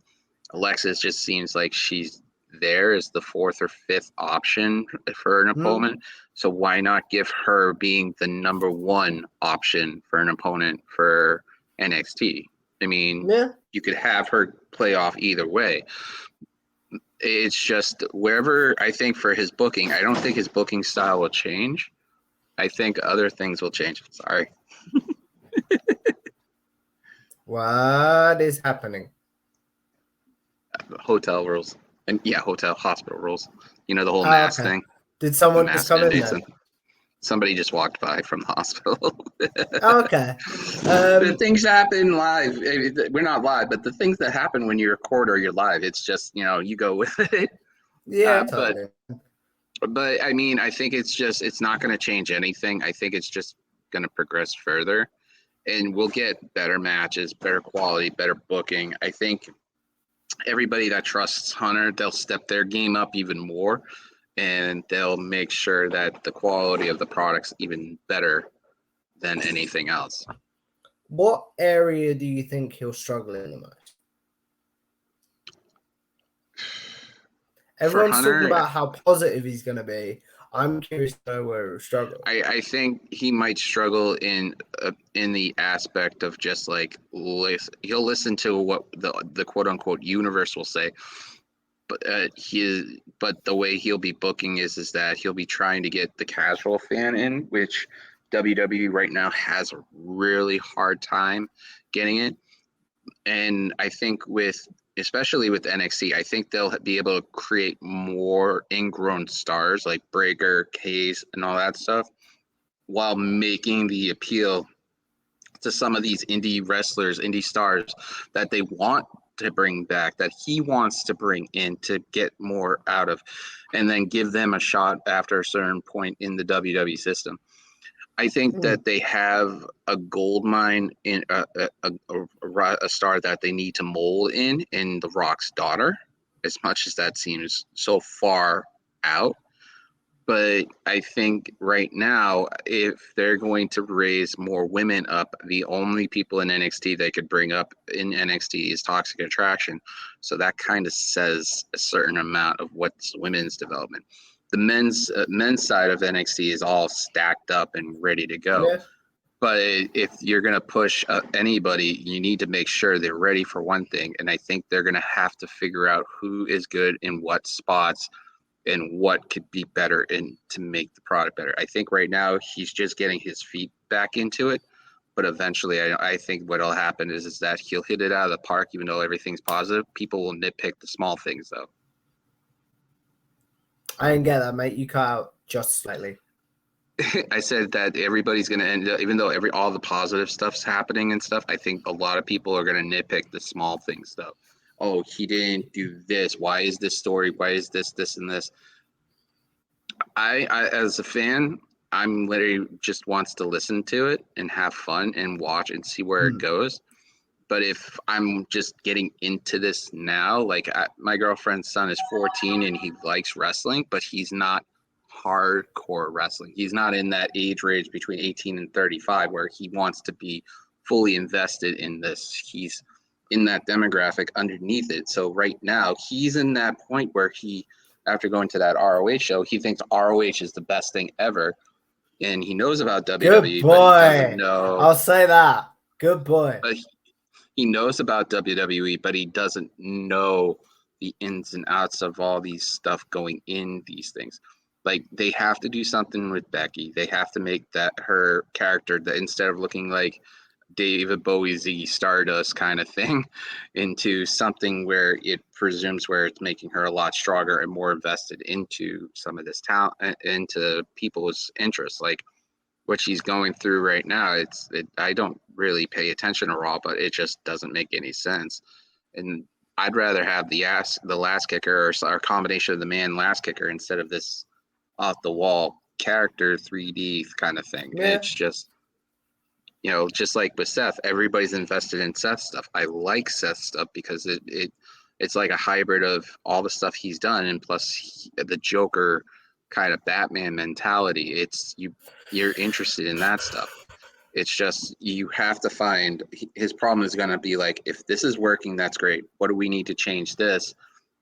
Alexa just seems like she's there as the fourth or fifth option for an opponent. So why not give her being the number one option for an opponent for NXT? I mean, you could have her play off either way. It's just wherever I think for his booking, I don't think his booking style will change. I think other things will change. Sorry. What is happening? Hotel rules. And hospital rules. The whole mask thing. Did someone just come in there? Somebody just walked by from the hospital. Okay. The things happen live. We're not live, but the things that happen when you record or you're live, it's just, you go with it. Yeah, But totally. I mean, I think it's not going to change anything. I think it's just going to progress further, and we'll get better matches, better quality, better booking. I think everybody that trusts Hunter, they'll step their game up even more, and they'll make sure that the quality of the product's even better than anything else. What area do you think he'll struggle in the most? Everyone's Hunter, talking about how positive he's going to be. I'm curious to know where he'll struggle. I think he might struggle in the aspect of just like he'll listen to what the quote unquote universe will say, but the way he'll be booking is that he'll be trying to get the casual fan in, which WWE right now has a really hard time getting it. And I think especially with NXT, I think they'll be able to create more ingrown stars like Breaker, Case, and all that stuff, while making the appeal to some of these indie wrestlers, indie stars that they want to bring back, that he wants to bring in to get more out of, and then give them a shot after a certain point in the WWE system. I think that they have a gold mine in a star that they need to mold in The Rock's daughter, as much as that seems so far out. But I think right now, if they're going to raise more women up, the only people in NXT they could bring up in NXT is Toxic Attraction. So that kind of says a certain amount of what's women's development. The men's side of NXT is all stacked up and ready to go. Yeah. But if you're going to push anybody, you need to make sure they're ready for one thing. And I think they're going to have to figure out who is good in what spots and what could be better and to make the product better. I think right now he's just getting his feet back into it. But eventually, I think what'll happen is that he'll hit it out of the park, even though everything's positive. People will nitpick the small things, though. I didn't get that, mate. You cut out just slightly. I said that everybody's going to end up, even though all the positive stuff's happening and stuff, I think a lot of people are going to nitpick the small things, though. Oh, he didn't do this. Why is this story? Why is this, and this? I as a fan, I'm literally just wants to listen to it and have fun and watch and see where it goes. But if I'm just getting into this now, like my girlfriend's son is 14 and he likes wrestling, but he's not hardcore wrestling. He's not in that age range between 18 and 35 where he wants to be fully invested in this. He's in that demographic underneath it. So right now he's in that point where after going to that ROH show, he thinks ROH is the best thing ever. And he knows about WWE, Good boy. but he doesn't know. I'll say that. Good boy. But he knows about WWE, but he doesn't know the ins and outs of all these stuff going in these things. Like, they have to do something with Becky. They have to make that her character, that instead of looking like David Bowie's Ziggy Stardust kind of thing, into something where it presumes where it's making her a lot stronger and more invested into some of this talent, into people's interests. Like what she's going through right now, I don't really pay attention to Raw, but it just doesn't make any sense. And I'd rather have the last kicker or a combination of the man last kicker instead of this off the wall character 3D kind of thing. Yeah. It's just, just like with Seth, everybody's invested in Seth's stuff. I like Seth's stuff because it's like a hybrid of all the stuff he's done, and plus the Joker kind of Batman mentality. It's you're interested in that stuff. It's just you have to find his problem is going to be like, if this is working, that's great. What do we need to change this?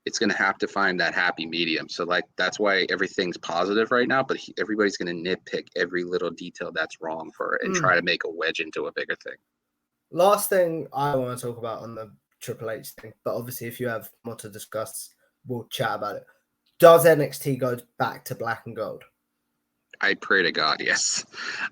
It's going to have to find that happy medium. So like that's why everything's positive right now, but everybody's going to nitpick every little detail that's wrong for it and try to make a wedge into a bigger thing. Last thing I want to talk about on the Triple H thing, but obviously if you have more to discuss, we'll chat about it. Does NXT go back to black and gold? I pray to God, yes.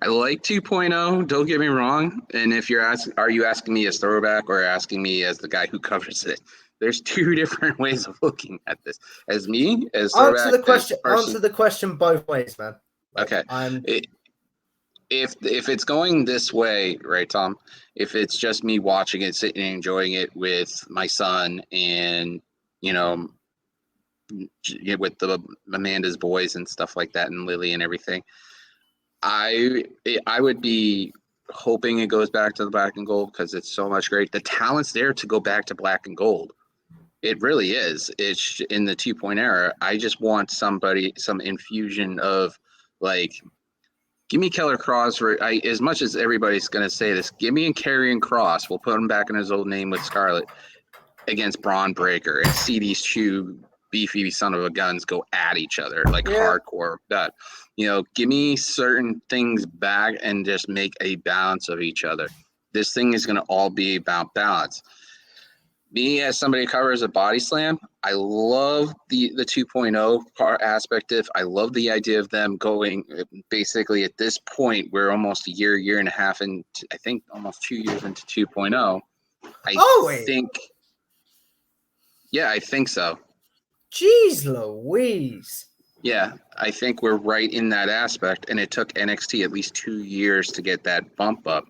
I like 2.0, don't get me wrong. And if you're asking, are you asking me as throwback or asking me as the guy who covers it? There's two different ways of looking at this. As me, as throwback, answer the question both ways, man. Like, okay. if it's going this way, right, Tom? If it's just me watching it, sitting and enjoying it with my son, and you know, with the Amanda's boys and stuff like that, and Lily and everything, I would be hoping it goes back to the black and gold because it's so much great. The talent's there to go back to black and gold. It really is. It's in the 2.0 era. I just want some infusion of like, give me Keller Cross for as much as everybody's gonna say this. Give me Karrion Cross. We'll put him back in his old name with Scarlett against Braun Breaker and see these two beefy son of a guns go at each other like hardcore. That give me certain things back and just make a balance of each other. This thing is gonna all be about balance. Me as somebody who covers a body slam, I love the 2.0 part aspect of. I love the idea of them going basically at this point. We're almost a year and a half into, I think almost 2 years into 2.0. I think so. Jeez Louise. Yeah, I think we're right in that aspect, and it took NXT at least 2 years to get that bump up.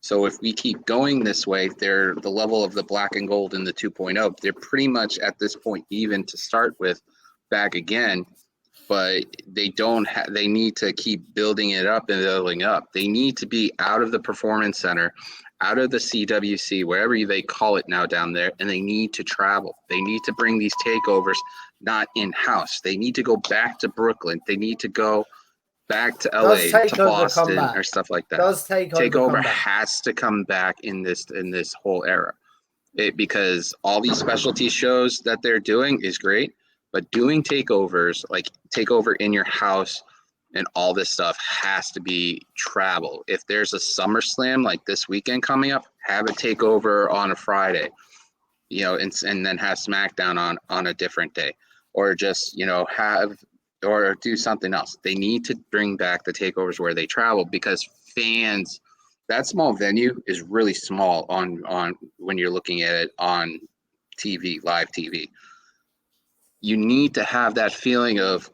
So if we keep going this way, they're the level of the black and gold in the 2.0. They're pretty much at this point even to start with back again, but they don't they need to keep building it up and building up. They need to be out of the Performance Center, out of the CWC, wherever they call it now down there, and they need to travel. They need to bring these takeovers not in-house. They need to go back to Brooklyn. They need to go back to LA, to Boston, or stuff like that. Takeover has to come back in this whole era. Because all these specialty shows that they're doing is great, but doing takeovers, like takeover in your house and all this stuff, has to be travel. If there's a SummerSlam like this weekend coming up, have a takeover on a Friday, and then have SmackDown on a different day, or just or do something else. They need to bring back the takeovers where they travel, because fans, that small venue is really small on when you're looking at it on TV, live TV. You need to have that feeling of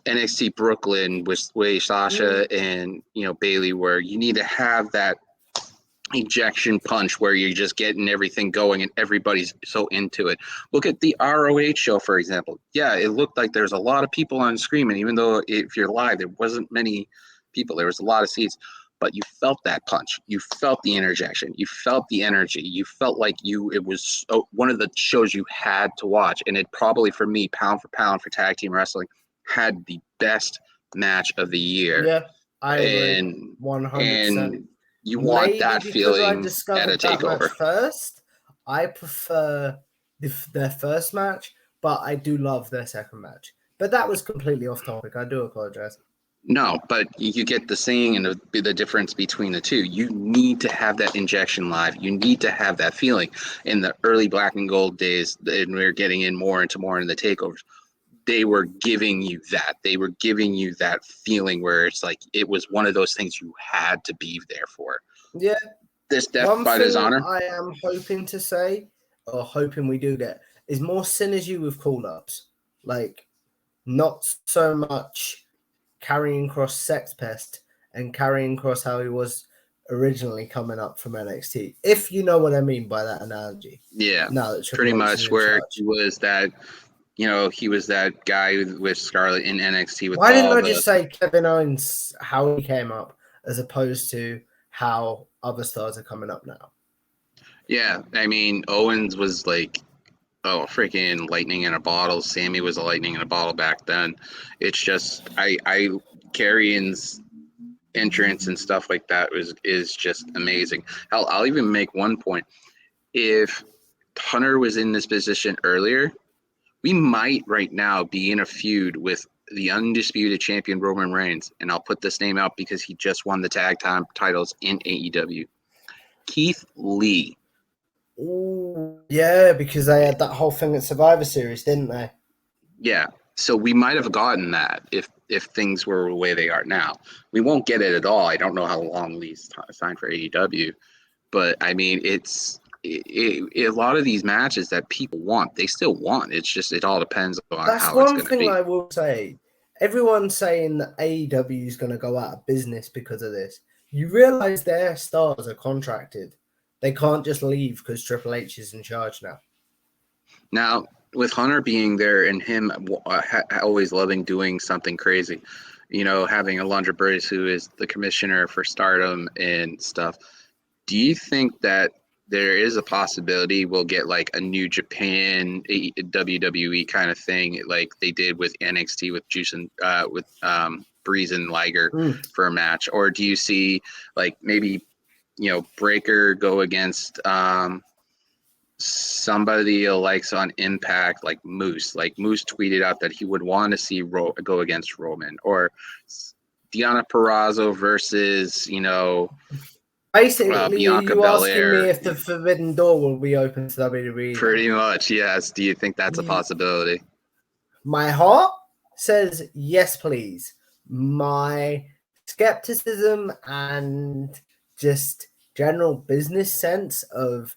NXT Brooklyn with Sasha and Bailey, where you need to have that ejection punch where you're just getting everything going and everybody's so into it. Look at the ROH show, for example. Yeah, it looked like there's a lot of people on screen, and even though if you're live, there wasn't many people, there was a lot of seats, but you felt that punch. You felt the interjection. You felt the energy. You felt like it was one of the shows you had to watch. And it probably, for me, pound for pound for tag team wrestling, had the best match of the year. Yeah, I agree. 100%. And you want that feeling at a takeover. First, I prefer their first match, but I do love their second match. But that was completely off topic. I do apologize. No, but you get the saying and the difference between the two. You need to have that injection live. You need to have that feeling. In the early black and gold days, and we were getting in more into the takeovers, they were giving you that. They were giving you that feeling where it's like it was one of those things you had to be there for. Yeah. This Death by Dishonor, I am hoping to say, or hoping we do get, is more synergy with call-ups. Like, not so much Karrion Kross Sex Pest and Karrion Kross how he was originally coming up from NXT. If you know what I mean by that analogy. Yeah. No, pretty much where he was that. He was that guy with Scarlett in NXT. With Why didn't I just say Kevin Owens, how he came up, as opposed to how other stars are coming up now? Yeah, I mean, Owens was like, freaking lightning in a bottle. Sammy was a lightning in a bottle back then. It's just, Karrion's entrance and stuff like that is just amazing. Hell, I'll even make one point. If Hunter was in this position earlier, we might right now be in a feud with the undisputed champion Roman Reigns, and I'll put this name out because he just won the tag team titles in AEW. Keith Lee. Ooh, yeah, because they had that whole thing at Survivor Series, didn't they? Yeah, so we might have gotten that if things were the way they are now. We won't get it at all. I don't know how long Lee's signed for AEW, but I mean, it's a lot of these matches that people want, they still want. It's just, it all depends on how it's going to be. That's one thing I will say. Everyone's saying that AEW is going to go out of business because of this. you realize their stars are contracted. They can't just leave because Triple H is in charge now. Now, with Hunter being there and him always loving doing something crazy, having Alundra Bryce, who is the commissioner for Stardom and stuff, do you think that there is a possibility we'll get like a New Japan WWE kind of thing, like they did with NXT with Juice and Breeze and Liger for a match? Or do you see like maybe Breaker go against somebody likes on Impact, like Moose? Like Moose tweeted out that he would want to see go against Roman, or Deonna Purrazzo versus basically Bianca you asking Belair. me if the Forbidden Door will be open to WWE? Pretty much, yes. Do you think that's a possibility? My heart says yes, please. My skepticism and just general business sense of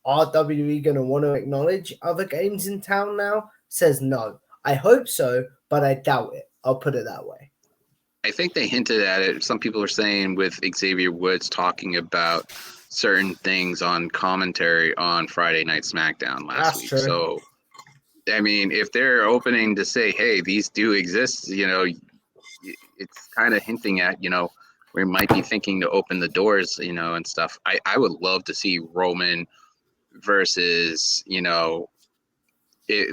are WWE going to want to acknowledge other games in town now says no. I hope so, but I doubt it. I'll put it that way. I think they hinted at it. Some people are saying with Xavier Woods talking about certain things on commentary on Friday Night SmackDown last week. True. So, I mean, if they're opening to say, hey, these do exist, it's kind of hinting at, we might be thinking to open the doors, and stuff. I would love to see Roman versus,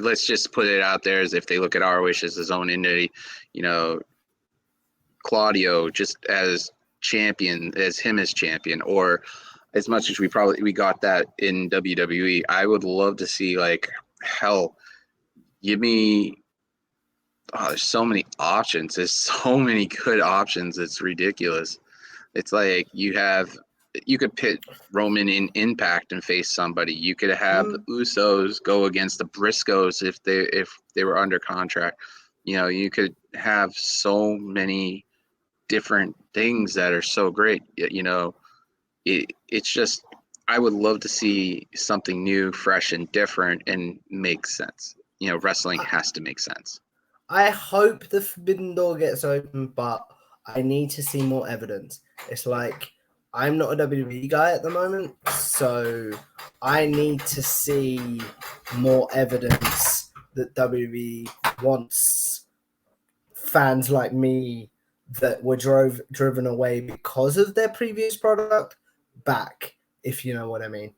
let's just put it out there as if they look at ROH as his own entity, Claudio just as champion, as him as champion, or as much as we got that in WWE. I would love to see, like, hell, give me, there's so many options. There's so many good options. It's ridiculous. It's like you could pit Roman in Impact and face somebody. You could have the Usos go against the Briscoes if they were under contract. You could have so many different things that are so great. It's just, I would love to see something new, fresh, and different, and make sense. Wrestling has to make sense. I hope the Forbidden Door gets open, but I need to see more evidence. It's like, I'm not a WWE guy at the moment, so I need to see more evidence that WWE wants fans like me that were driven away because of their previous product back, if you know what I mean.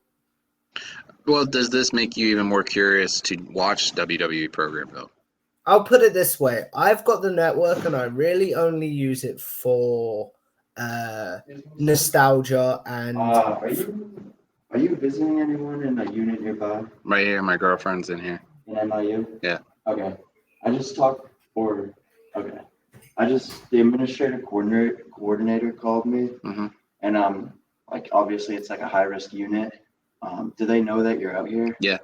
Well, does this make you even more curious to watch WWE program, though? I'll put it this way. I've got the network, and I really only use it for nostalgia and... Are you visiting anyone in a unit nearby? Right here. My girlfriend's in here. In NIU? Yeah. Okay. The administrative coordinator called me, and like, obviously it's like a high risk unit. Do they know that you're out here? Yeah.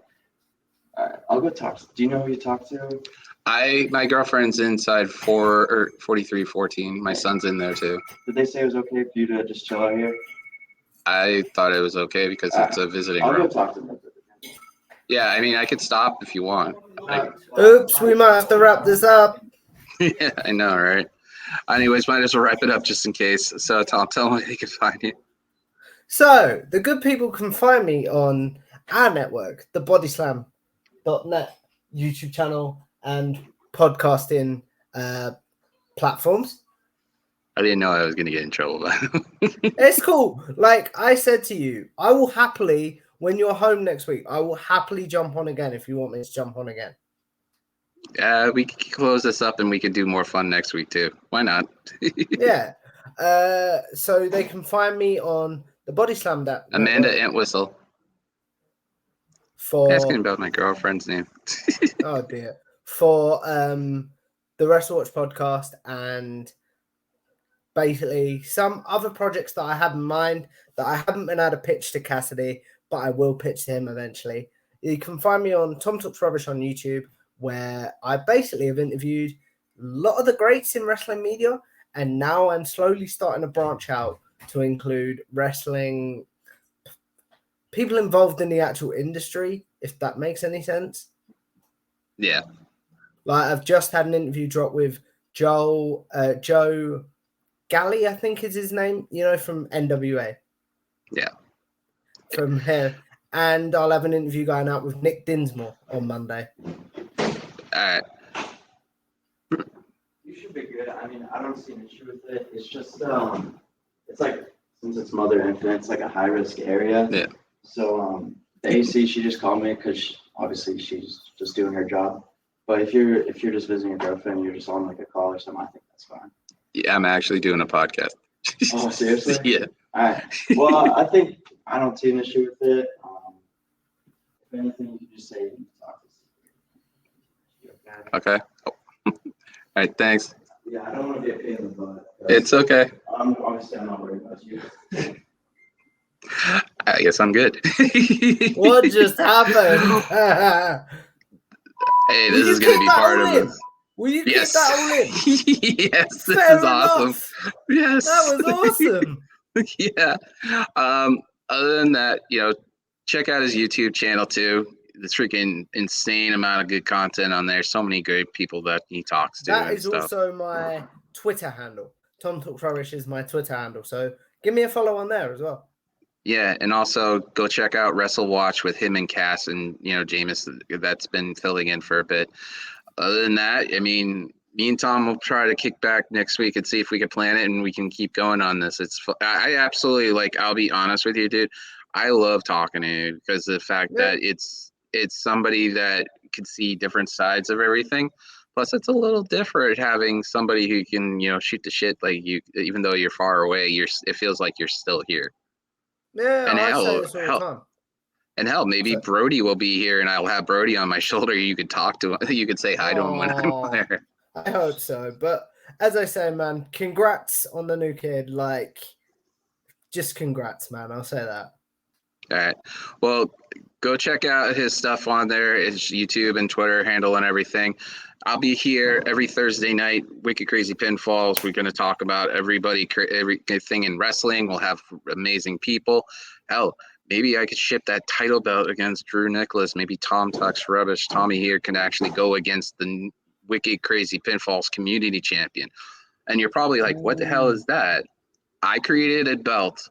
All right, I'll go talk. Do you know who you talk to? My girlfriend's inside 4314. My son's in there too. Did they say it was okay for you to just chill out here? I thought it was okay because it's a visiting room. I'll go talk to them. Yeah, I mean, I could stop if you want. Oops, we might have to wrap this up. Yeah, I know, right? Anyways, might as well wrap it up just in case. So tell them where they can find you. So, the good people can find me on our network, the bodyslam.net YouTube channel and podcasting platforms. I didn't know I was going to get in trouble by it. It's cool. Like I said to you, I will happily, when you're home next week, I will happily jump on again if you want me to jump on again. We can close this up and we can do more fun next week too. Why not? Yeah. So they can find me on the Body Slam that Amanda Entwistle. For asking about my girlfriend's name. Oh dear. For the Wrestle Watch podcast and basically some other projects that I have in mind that I haven't been able to pitch to Cassidy, but I will pitch to him eventually. You can find me on Tom Talks Rubbish on YouTube, where I basically have interviewed a lot of the greats in wrestling media, and now I'm slowly starting to branch out to include wrestling people involved in the actual industry, if that makes any sense. Yeah. Like, I've just had an interview drop with Joe Galley, I think is his name, from NWA. Yeah. From here. And I'll have an interview going out with Nick Dinsmore on Monday. All right. You should be good. I mean, I don't see an issue with it. It's just, it's like, since it's Mother Infant, it's like a high risk area. Yeah. So, the AC, she just called me because obviously she's just doing her job. But if you're just visiting your girlfriend, you're just on like a call or something, I think that's fine. Yeah, I'm actually doing a podcast. Oh, seriously? Yeah. All right. Well, I think I don't see an issue with it. If anything, you can just say you talk to. Okay. Oh. All right. Thanks. Yeah, I don't want to get paid in the butt. It's okay. Obviously, I'm not worried about you. I guess I'm good. What just happened? Hey, this is going to be part of it. Will you keep that all in? Yes, this Fair is awesome. enough. Yes. That was awesome. Yeah. Other than that, check out his YouTube channel too. It's freaking insane amount of good content on there. So many great people that he talks to. That and is stuff. also my Twitter handle. Tom Talks Rubbish is my Twitter handle. So give me a follow on there as well. Yeah, and also go check out Wrestle Watch with him and Cass and Jameis. That's been filling in for a bit. Other than that, I mean, me and Tom will try to kick back next week and see if we can plan it and we can keep going on this. I absolutely I'll be honest with you, dude. I love talking to you because of the fact that it's somebody that can see different sides of everything. Plus, it's a little different having somebody who can shoot the shit like you, even though you're far away. It feels like you're still here. Yeah, And I say this all the time. And hell, maybe Brody will be here, and I'll have Brody on my shoulder. You could talk to him. You could say hi to him when I'm there. I hope so. But as I say, man, congrats on the new kid. Just congrats, man. I'll say that. All right. Well, go check out his stuff on there. His YouTube and Twitter handle and everything. I'll be here every Thursday night. Wicked Crazy Pinfalls. We're going to talk about everything in wrestling. We'll have amazing people. Hell, maybe I could ship that title belt against Drew Nicholas. Maybe Tom Talks Rubbish. Tommy here can actually go against the Wicked Crazy Pinfalls community champion. And you're probably like, what the hell is that? I created a belt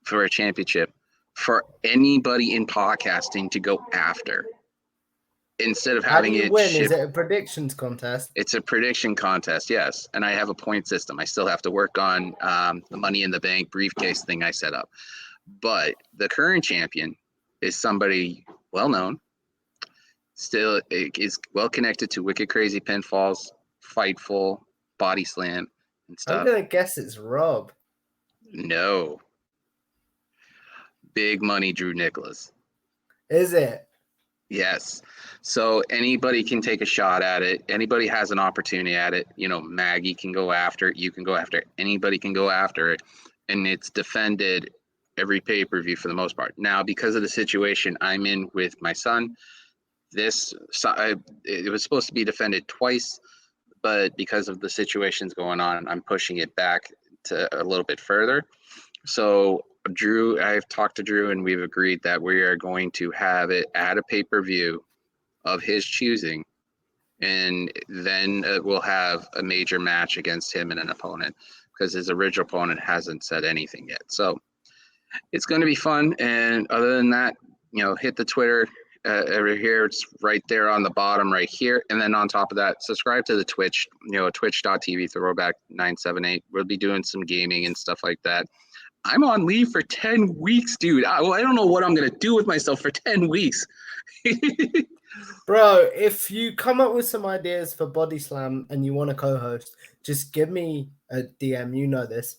for a championship for anybody in podcasting to go after. Instead of having it win? Is it a predictions contest? It's a prediction contest, yes. And I have a point system. I still have to work on the Money in the Bank briefcase thing I set up. But the current champion is somebody well-known, still is well-connected to Wicked Crazy Pinfalls, Fightful, Body Slam, and stuff. I'm going to guess it's Rob. No. Big Money Drew Nicholas. Is it? Yes. So anybody can take a shot at it. Anybody has an opportunity at it. Maggie can go after it. You can go after it. Anybody can go after it. And it's defended every pay-per-view for the most part. Now, because of the situation I'm in with my son, it was supposed to be defended twice, but because of the situations going on, I'm pushing it back to a little bit further. So I've talked to Drew and we've agreed that we are going to have it at a pay-per-view of his choosing. And then we'll have a major match against him and an opponent because his original opponent hasn't said anything yet. So it's going to be fun. And other than that, hit the Twitter over here. It's right there on the bottom right here. And then on top of that, subscribe to the Twitch, twitch.tv throwback 978. We'll be doing some gaming and stuff like that. I'm on leave for 10 weeks, dude. I don't know what I'm going to do with myself for 10 weeks. Bro, if you come up with some ideas for Body Slam and you want to co-host, just give me a DM. You know this.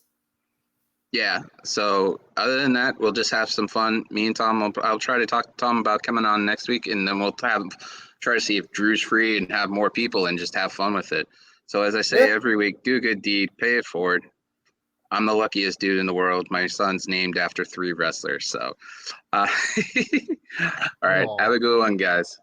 Yeah. So other than that, we'll just have some fun. Me and Tom, I'll try to talk to Tom about coming on next week, and then we'll try to see if Drew's free and have more people and just have fun with it. So as I say every week, do a good deed, pay it forward. I'm the luckiest dude in the world. My son's named after 3 wrestlers. So, all right. Aww. Have a good one, guys.